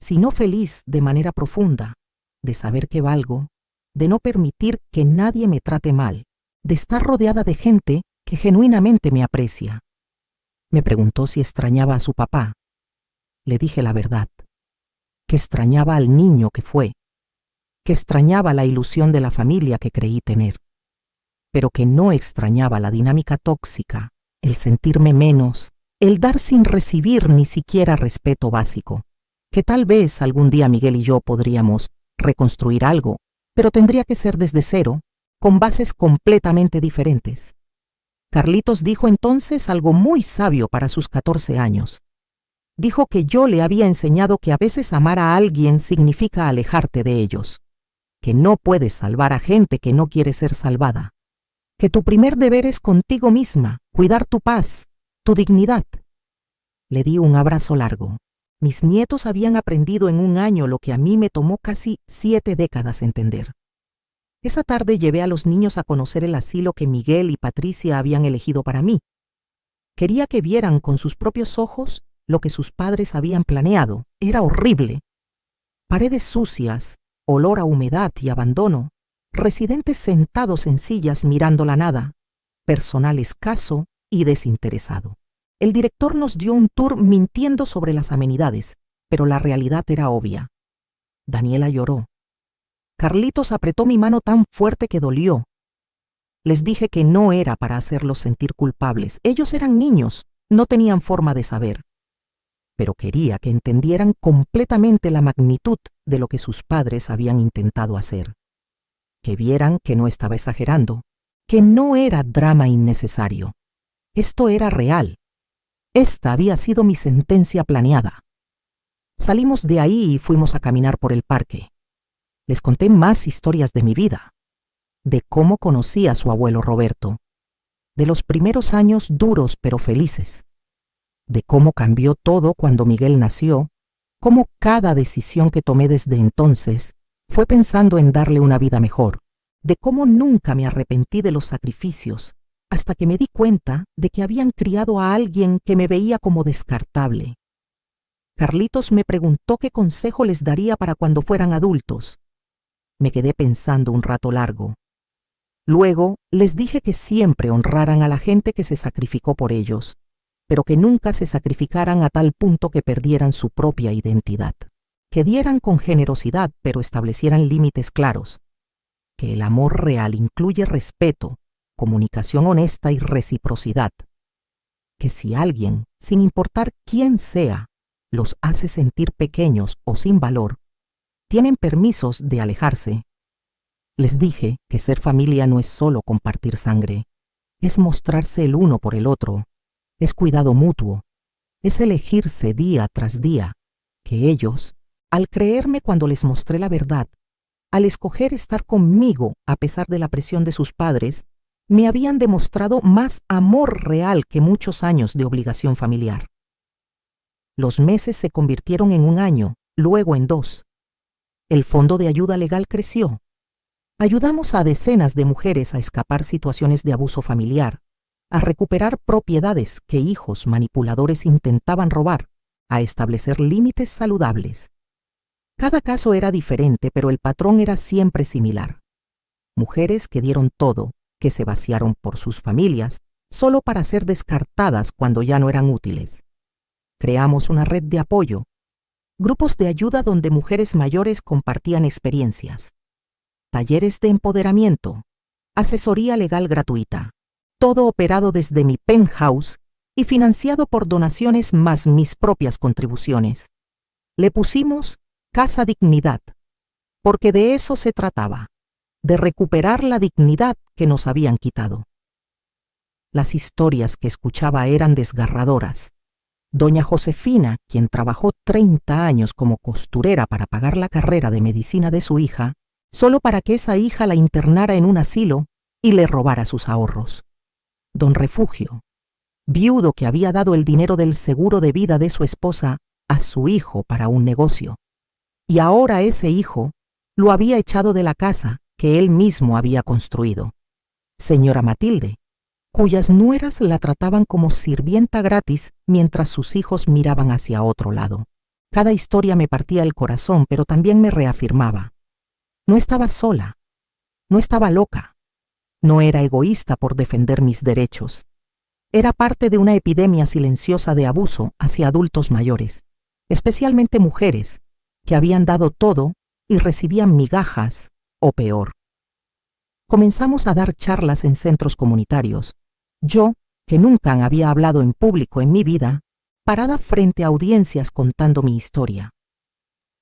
sino feliz de manera profunda, de saber que valgo, de no permitir que nadie me trate mal, de estar rodeada de gente que genuinamente me aprecia. Me preguntó si extrañaba a su papá. Le dije la verdad, que extrañaba al niño que fue, que extrañaba la ilusión de la familia que creí tener, pero que no extrañaba la dinámica tóxica, el sentirme menos, el dar sin recibir ni siquiera respeto básico, que tal vez algún día Miguel y yo podríamos reconstruir algo, pero tendría que ser desde cero, con bases completamente diferentes. Carlitos dijo entonces algo muy sabio para sus 14 años. Dijo que yo le había enseñado que a veces amar a alguien significa alejarte de ellos, que no puedes salvar a gente que no quiere ser salvada, que tu primer deber es contigo misma, cuidar tu paz, tu dignidad. Le di un abrazo largo. Mis nietos habían aprendido en un año lo que a mí me tomó casi 7 décadas entender. Esa tarde llevé a los niños a conocer el asilo que Miguel y Patricia habían elegido para mí. Quería que vieran con sus propios ojos lo que sus padres habían planeado. Era horrible. Paredes sucias, olor a humedad y abandono, residentes sentados en sillas mirando la nada, personal escaso y desinteresado. El director nos dio un tour mintiendo sobre las amenidades, pero la realidad era obvia. Daniela lloró. Carlitos apretó mi mano tan fuerte que dolió. Les dije que no era para hacerlos sentir culpables. Ellos eran niños, no tenían forma de saber. Pero quería que entendieran completamente la magnitud de lo que sus padres habían intentado hacer. Que vieran que no estaba exagerando, que no era drama innecesario. Esto era real. Esta había sido mi sentencia planeada. Salimos de ahí y fuimos a caminar por el parque. Les conté más historias de mi vida, de cómo conocí a su abuelo Roberto, de los primeros años duros pero felices, de cómo cambió todo cuando Miguel nació, cómo cada decisión que tomé desde entonces fue pensando en darle una vida mejor, de cómo nunca me arrepentí de los sacrificios hasta que me di cuenta de que habían criado a alguien que me veía como descartable. Carlitos me preguntó qué consejo les daría para cuando fueran adultos. Me quedé pensando un rato largo. Luego les dije que siempre honraran a la gente que se sacrificó por ellos, pero que nunca se sacrificaran a tal punto que perdieran su propia identidad. Que dieran con generosidad, pero establecieran límites claros. Que el amor real incluye respeto, comunicación honesta y reciprocidad. Que si alguien, sin importar quién sea, los hace sentir pequeños o sin valor, tienen permisos de alejarse. Les dije que ser familia no es solo compartir sangre, es mostrarse el uno por el otro, es cuidado mutuo, es elegirse día tras día, que ellos, al creerme cuando les mostré la verdad, al escoger estar conmigo a pesar de la presión de sus padres, me habían demostrado más amor real que muchos años de obligación familiar. Los meses se convirtieron en 1 año, luego en 2. El fondo de ayuda legal creció. Ayudamos a decenas de mujeres a escapar situaciones de abuso familiar, a recuperar propiedades que hijos manipuladores intentaban robar, a establecer límites saludables. Cada caso era diferente, pero el patrón era siempre similar. Mujeres que dieron todo, que se vaciaron por sus familias, solo para ser descartadas cuando ya no eran útiles. Creamos una red de apoyo, grupos de ayuda donde mujeres mayores compartían experiencias, talleres de empoderamiento, asesoría legal gratuita, todo operado desde mi penthouse y financiado por donaciones más mis propias contribuciones. Le pusimos Casa Dignidad, porque de eso se trataba, de recuperar la dignidad que nos habían quitado. Las historias que escuchaba eran desgarradoras. Doña Josefina, quien trabajó 30 años como costurera para pagar la carrera de medicina de su hija, solo para que esa hija la internara en un asilo y le robara sus ahorros. Don Refugio, viudo que había dado el dinero del seguro de vida de su esposa a su hijo para un negocio, y ahora ese hijo lo había echado de la casa que él mismo había construido. Señora Matilde, cuyas nueras la trataban como sirvienta gratis mientras sus hijos miraban hacia otro lado. Cada historia me partía el corazón, pero también me reafirmaba. No estaba sola, no estaba loca, no era egoísta por defender mis derechos. Era parte de una epidemia silenciosa de abuso hacia adultos mayores, especialmente mujeres, que habían dado todo y recibían migajas o peor. Comenzamos a dar charlas en centros comunitarios. Yo, que nunca había hablado en público en mi vida, parada frente a audiencias contando mi historia.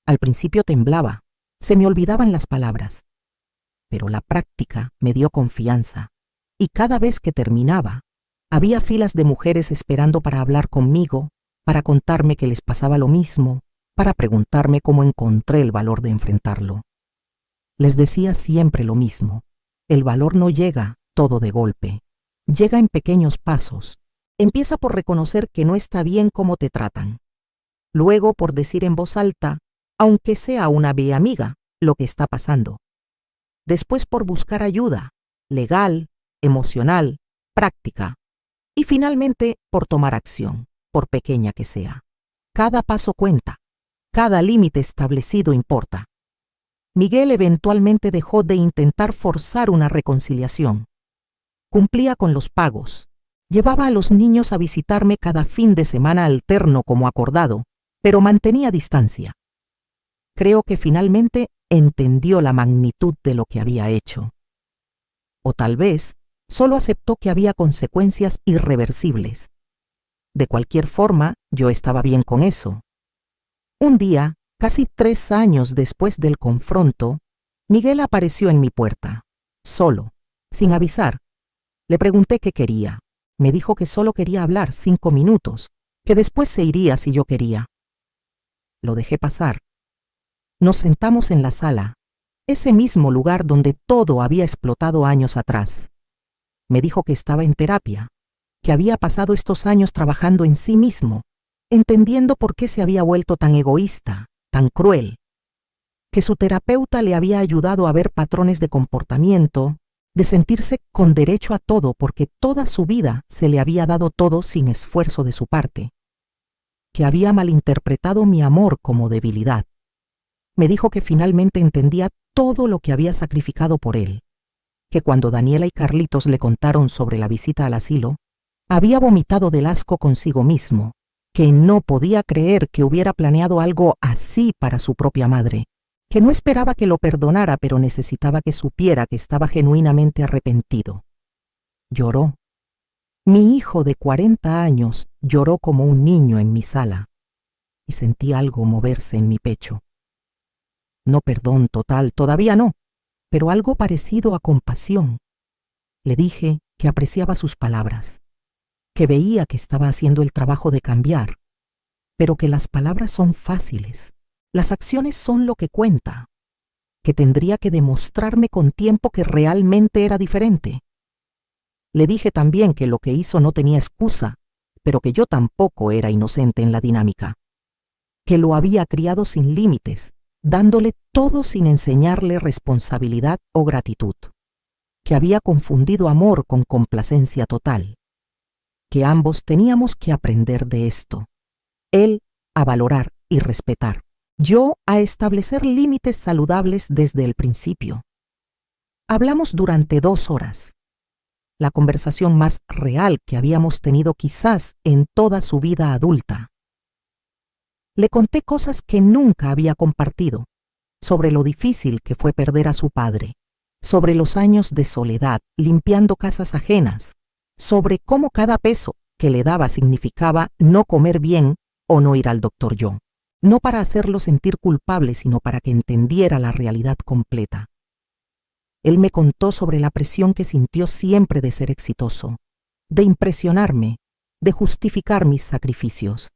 Al principio temblaba, se me olvidaban las palabras, pero la práctica me dio confianza, y cada vez que terminaba, había filas de mujeres esperando para hablar conmigo, para contarme que les pasaba lo mismo, para preguntarme cómo encontré el valor de enfrentarlo. Les decía siempre lo mismo: el valor no llega todo de golpe, llega en pequeños pasos. Empieza por reconocer que no está bien cómo te tratan. Luego por decir en voz alta, aunque sea una vieja amiga, lo que está pasando. Después por buscar ayuda, legal, emocional, práctica. Y finalmente por tomar acción, por pequeña que sea. Cada paso cuenta, cada límite establecido importa. Miguel eventualmente dejó de intentar forzar una reconciliación. Cumplía con los pagos. Llevaba a los niños a visitarme cada fin de semana alterno como acordado, pero mantenía distancia. Creo que finalmente entendió la magnitud de lo que había hecho. O tal vez solo aceptó que había consecuencias irreversibles. De cualquier forma, yo estaba bien con eso. Un día, casi 3 años después del confronto, Miguel apareció en mi puerta, solo, sin avisar. Le pregunté qué quería. Me dijo que solo quería hablar 5 minutos, que después se iría si yo quería. Lo dejé pasar. Nos sentamos en la sala, ese mismo lugar donde todo había explotado años atrás. Me dijo que estaba en terapia, que había pasado estos años trabajando en sí mismo, entendiendo por qué se había vuelto tan egoísta, tan cruel, que su terapeuta le había ayudado a ver patrones de comportamiento, de sentirse con derecho a todo porque toda su vida se le había dado todo sin esfuerzo de su parte, que había malinterpretado mi amor como debilidad. Me dijo que finalmente entendía todo lo que había sacrificado por él, que cuando Daniela y Carlitos le contaron sobre la visita al asilo, había vomitado del asco consigo mismo, que no podía creer que hubiera planeado algo así para su propia madre, que no esperaba que lo perdonara, pero necesitaba que supiera que estaba genuinamente arrepentido. Lloró. Mi hijo de 40 años lloró como un niño en mi sala, y sentí algo moverse en mi pecho. No perdón total, todavía no, pero algo parecido a compasión. Le dije que apreciaba sus palabras, que veía que estaba haciendo el trabajo de cambiar, pero que las palabras son fáciles, las acciones son lo que cuenta, que tendría que demostrarme con tiempo que realmente era diferente. Le dije también que lo que hizo no tenía excusa, pero que yo tampoco era inocente en la dinámica, que lo había criado sin límites, dándole todo sin enseñarle responsabilidad o gratitud, que había confundido amor con complacencia total, que ambos teníamos que aprender de esto, él a valorar y respetar, yo a establecer límites saludables desde el principio. Hablamos durante 2 horas, la conversación más real que habíamos tenido quizás en toda su vida adulta. Le conté cosas que nunca había compartido, sobre lo difícil que fue perder a su padre, sobre los años de soledad limpiando casas ajenas, sobre cómo cada peso que le daba significaba no comer bien o no ir al doctor yo, no para hacerlo sentir culpable, sino para que entendiera la realidad completa. Él me contó sobre la presión que sintió siempre de ser exitoso, de impresionarme, de justificar mis sacrificios,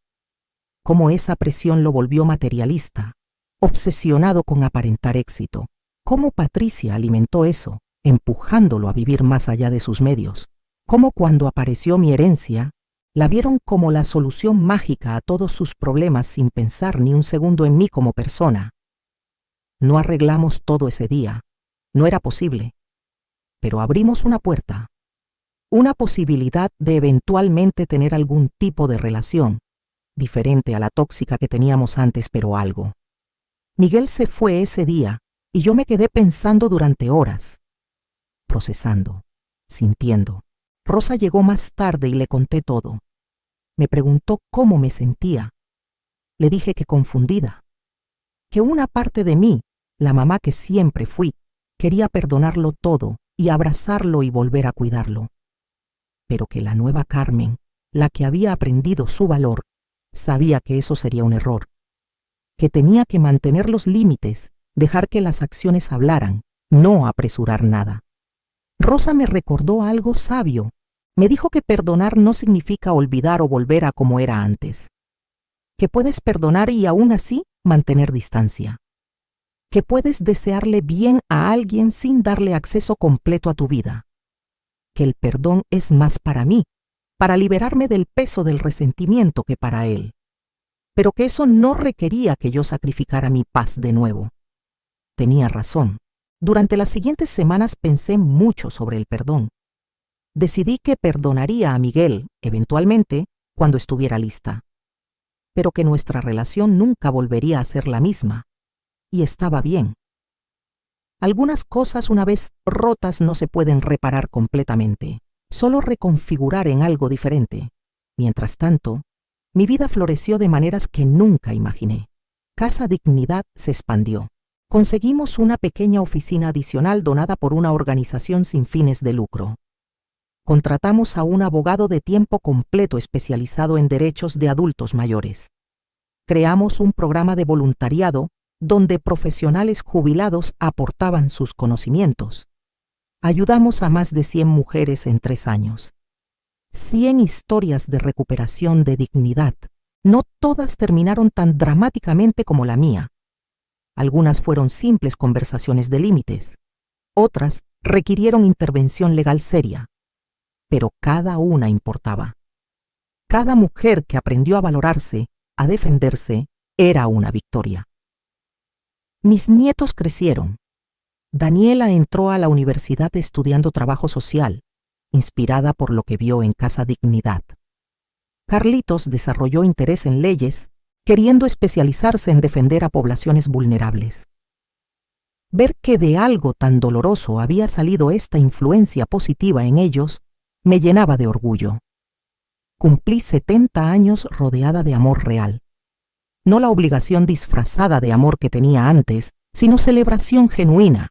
cómo esa presión lo volvió materialista, obsesionado con aparentar éxito, cómo Patricia alimentó eso, empujándolo a vivir más allá de sus medios, cómo cuando apareció mi herencia, la vieron como la solución mágica a todos sus problemas sin pensar ni un segundo en mí como persona. No arreglamos todo ese día, no era posible, pero abrimos una puerta, una posibilidad de eventualmente tener algún tipo de relación, diferente a la tóxica que teníamos antes, pero algo. Miguel se fue ese día y yo me quedé pensando durante horas, procesando, sintiendo. Rosa llegó más tarde y le conté todo. Me preguntó cómo me sentía. Le dije que confundida, que una parte de mí, la mamá que siempre fui, quería perdonarlo todo y abrazarlo y volver a cuidarlo, pero que la nueva Carmen, la que había aprendido su valor, sabía que eso sería un error, que tenía que mantener los límites, dejar que las acciones hablaran, no apresurar nada. Rosa me recordó algo sabio. Me dijo que perdonar no significa olvidar o volver a como era antes, que puedes perdonar y aún así mantener distancia, que puedes desearle bien a alguien sin darle acceso completo a tu vida, que el perdón es más para mí, para liberarme del peso del resentimiento que para él, pero que eso no requería que yo sacrificara mi paz de nuevo. Tenía razón. Durante las siguientes semanas pensé mucho sobre el perdón. Decidí que perdonaría a Miguel, eventualmente, cuando estuviera lista, pero que nuestra relación nunca volvería a ser la misma, y estaba bien. Algunas cosas una vez rotas no se pueden reparar completamente, solo reconfigurar en algo diferente. Mientras tanto, mi vida floreció de maneras que nunca imaginé. Casa Dignidad se expandió. Conseguimos una pequeña oficina adicional donada por una organización sin fines de lucro. Contratamos a un abogado de tiempo completo especializado en derechos de adultos mayores. Creamos un programa de voluntariado donde profesionales jubilados aportaban sus conocimientos. Ayudamos a más de 100 mujeres en 3 años. 100 historias de recuperación de dignidad. No todas terminaron tan dramáticamente como la mía. Algunas fueron simples conversaciones de límites. Otras requirieron intervención legal seria. pero cada una importaba. Cada mujer que aprendió a valorarse, a defenderse, era una victoria. Mis nietos crecieron. Daniela entró a la universidad estudiando trabajo social, inspirada por lo que vio en Casa Dignidad. Carlitos desarrolló interés en leyes, queriendo especializarse en defender a poblaciones vulnerables. Ver que de algo tan doloroso había salido esta influencia positiva en ellos me llenaba de orgullo. Cumplí 70 años rodeada de amor real. No la obligación disfrazada de amor que tenía antes, sino celebración genuina.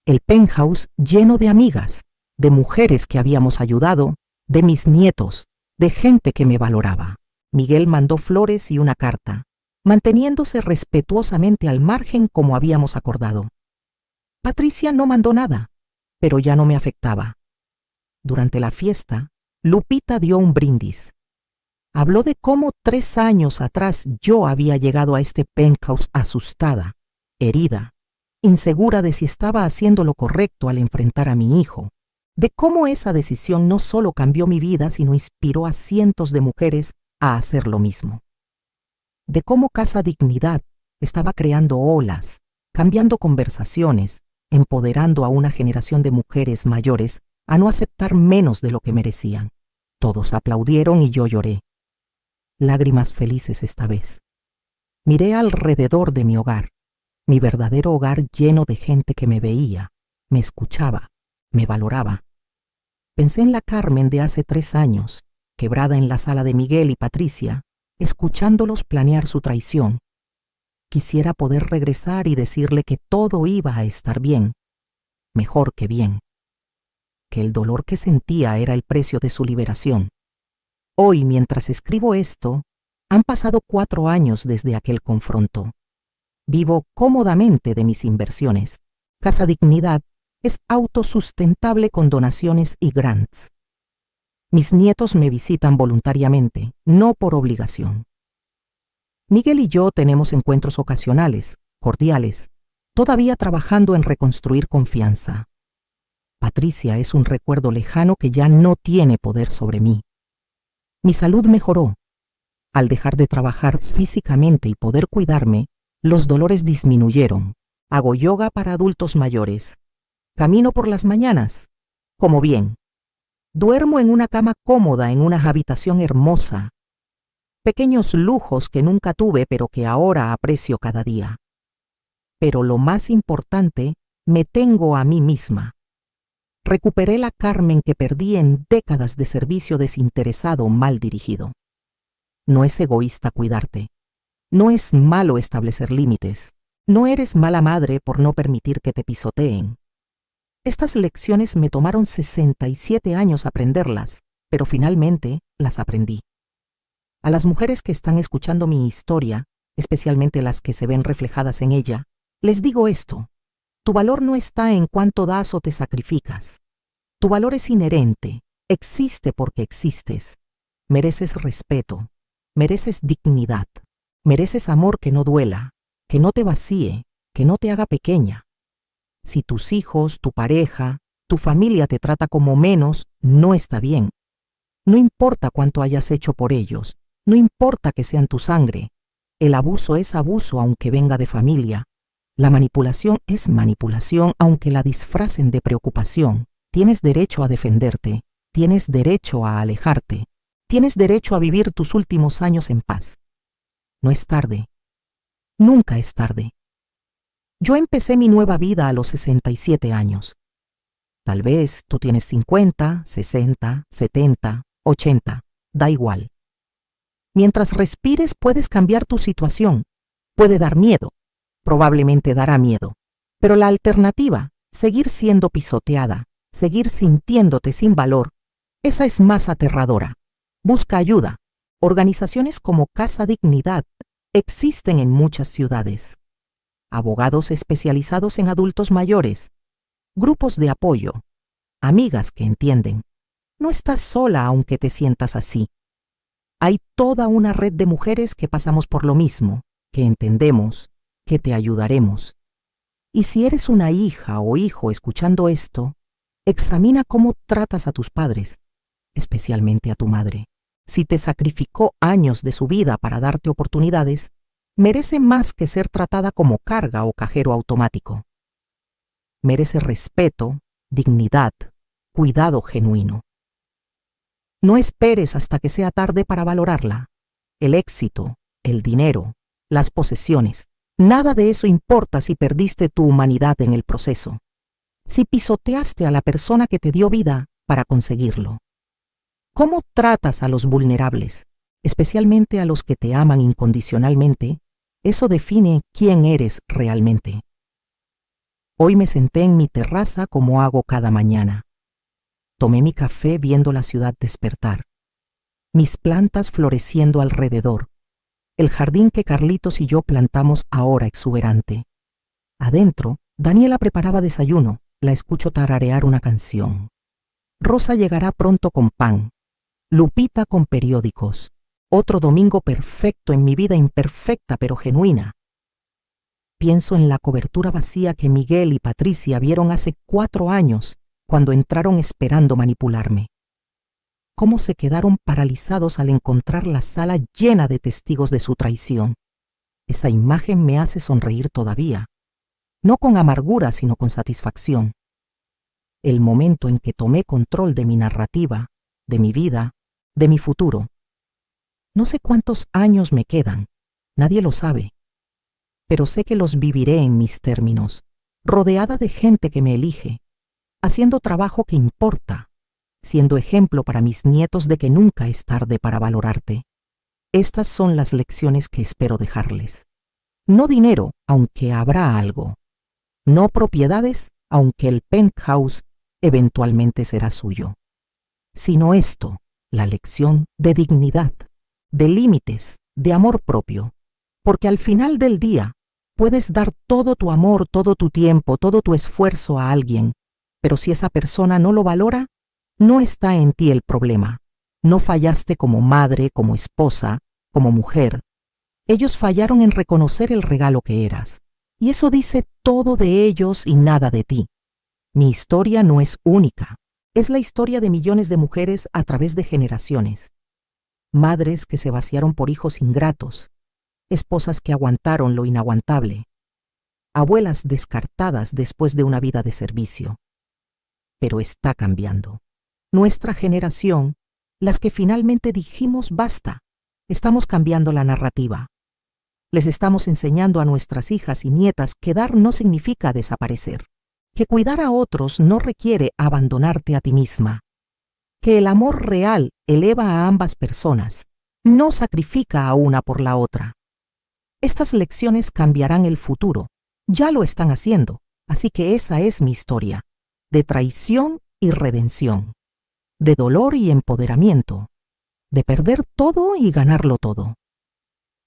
El penthouse lleno de amigas, de mujeres que habíamos ayudado, de mis nietos, de gente que me valoraba. Miguel mandó flores y una carta, manteniéndose respetuosamente al margen como habíamos acordado. Patricia no mandó nada, pero ya no me afectaba. Durante la fiesta, Lupita dio un brindis. Habló de cómo 3 años atrás yo había llegado a este penthouse asustada, herida, insegura de si estaba haciendo lo correcto al enfrentar a mi hijo, de cómo esa decisión no solo cambió mi vida, sino inspiró a cientos de mujeres a hacer lo mismo. De cómo Casa Dignidad estaba creando olas, cambiando conversaciones, empoderando a una generación de mujeres mayores a no aceptar menos de lo que merecían. Todos aplaudieron y yo lloré. Lágrimas felices esta vez. Miré alrededor de mi hogar, mi verdadero hogar lleno de gente que me veía, me escuchaba, me valoraba. Pensé en la Carmen de hace 3 años, quebrada en la sala de Miguel y Patricia, escuchándolos planear su traición. Quisiera poder regresar y decirle que todo iba a estar bien, mejor que bien, que el dolor que sentía era el precio de su liberación. Hoy, mientras escribo esto, han pasado 4 años desde aquel confronto. Vivo cómodamente de mis inversiones. Casa Dignidad es autosustentable con donaciones y grants. Mis nietos me visitan voluntariamente, no por obligación. Miguel y yo tenemos encuentros ocasionales, cordiales, todavía trabajando en reconstruir confianza. Patricia es un recuerdo lejano que ya no tiene poder sobre mí. Mi salud mejoró. Al dejar de trabajar físicamente y poder cuidarme, los dolores disminuyeron. Hago yoga para adultos mayores. Camino por las mañanas. Como bien. Duermo en una cama cómoda en una habitación hermosa. Pequeños lujos que nunca tuve pero que ahora aprecio cada día. Pero lo más importante, me tengo a mí misma. Recuperé la Carmen que perdí en décadas de servicio desinteresado mal dirigido. No es egoísta cuidarte. No es malo establecer límites. No eres mala madre por no permitir que te pisoteen. Estas lecciones me tomaron 67 años aprenderlas, pero finalmente las aprendí. A las mujeres que están escuchando mi historia, especialmente las que se ven reflejadas en ella, les digo esto. Tu valor no está en cuánto das o te sacrificas. Tu valor es inherente, existe porque existes. Mereces respeto, mereces dignidad, mereces amor que no duela, que no te vacíe, que no te haga pequeña. Si tus hijos, tu pareja, tu familia te trata como menos, no está bien. No importa cuánto hayas hecho por ellos, no importa que sean tu sangre. El abuso es abuso aunque venga de familia. La manipulación es manipulación aunque la disfracen de preocupación. Tienes derecho a defenderte, tienes derecho a alejarte, tienes derecho a vivir tus últimos años en paz. No es tarde. Nunca es tarde. Yo empecé mi nueva vida a los 67 años. Tal vez tú tienes 50, 60, 70, 80, da igual. Mientras respires puedes cambiar tu situación. Puede dar miedo, probablemente dará miedo. Pero la alternativa, seguir siendo pisoteada, seguir sintiéndote sin valor, esa es más aterradora. Busca ayuda. Organizaciones como Casa Dignidad existen en muchas ciudades. Abogados especializados en adultos mayores, grupos de apoyo, amigas que entienden. No estás sola aunque te sientas así. Hay toda una red de mujeres que pasamos por lo mismo, que entendemos, que te ayudaremos. Y si eres una hija o hijo escuchando esto, examina cómo tratas a tus padres. especialmente a tu madre. Si te sacrificó años de su vida para darte oportunidades, merece más que ser tratada como carga o cajero automático. Merece respeto, dignidad, cuidado genuino. No esperes hasta que sea tarde para valorarla. El éxito, el dinero, las posesiones, nada de eso importa si perdiste tu humanidad en el proceso. Si pisoteaste a la persona que te dio vida para conseguirlo. ¿Cómo tratas a los vulnerables, especialmente a los que te aman incondicionalmente? Eso define quién eres realmente. Hoy me senté en mi terraza como hago cada mañana. Tomé mi café viendo la ciudad despertar. Mis plantas floreciendo alrededor. El jardín que Carlitos y yo plantamos ahora exuberante. Adentro, Daniela preparaba desayuno. La escucho tararear una canción. Rosa llegará pronto con pan. Lupita con periódicos. Otro domingo perfecto en mi vida imperfecta pero genuina. Pienso en la cobertura vacía que Miguel y Patricia vieron hace 4 años cuando entraron esperando manipularme. Cómo se quedaron paralizados al encontrar la sala llena de testigos de su traición. Esa imagen me hace sonreír todavía. No con amargura, sino con satisfacción. El momento en que tomé control de mi narrativa, de mi vida, de mi futuro. No sé cuántos años me quedan, nadie lo sabe, pero sé que los viviré en mis términos, rodeada de gente que me elige, haciendo trabajo que importa, siendo ejemplo para mis nietos de que nunca es tarde para valorarte. Estas son las lecciones que espero dejarles. No dinero, aunque habrá algo. No propiedades, aunque el penthouse eventualmente será suyo. Sino esto, la lección de dignidad, de límites, de amor propio. Porque al final del día, puedes dar todo tu amor, todo tu tiempo, todo tu esfuerzo a alguien, pero si esa persona no lo valora, no está en ti el problema. No fallaste como madre, como esposa, como mujer. Ellos fallaron en reconocer el regalo que eras. Y eso dice todo de ellos y nada de ti. Mi historia no es única. Es la historia de millones de mujeres a través de generaciones. Madres que se vaciaron por hijos ingratos. Esposas que aguantaron lo inaguantable. Abuelas descartadas después de una vida de servicio. Pero está cambiando. Nuestra generación, las que finalmente dijimos basta, estamos cambiando la narrativa. Les estamos enseñando a nuestras hijas y nietas que dar no significa desaparecer, que cuidar a otros no requiere abandonarte a ti misma, que el amor real eleva a ambas personas, no sacrifica a una por la otra. Estas lecciones cambiarán el futuro, ya lo están haciendo, así que esa es mi historia, de traición y redención, de dolor y empoderamiento, de perder todo y ganarlo todo.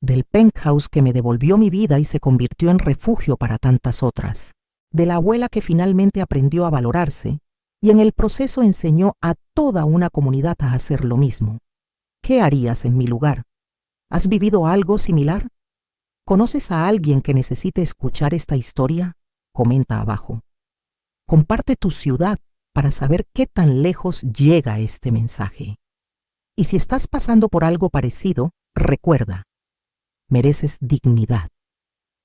Del penthouse que me devolvió mi vida y se convirtió en refugio para tantas otras, de la abuela que finalmente aprendió a valorarse y en el proceso enseñó a toda una comunidad a hacer lo mismo. ¿Qué harías en mi lugar? ¿Has vivido algo similar? ¿Conoces a alguien que necesite escuchar esta historia? Comenta abajo. Comparte tu ciudad para saber qué tan lejos llega este mensaje. Y si estás pasando por algo parecido, recuerda. Mereces dignidad,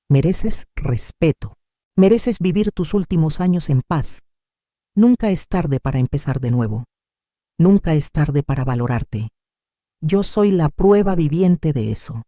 mereces respeto, mereces vivir tus últimos años en paz. Nunca es tarde para empezar de nuevo. Nunca es tarde para valorarte. Yo soy la prueba viviente de eso.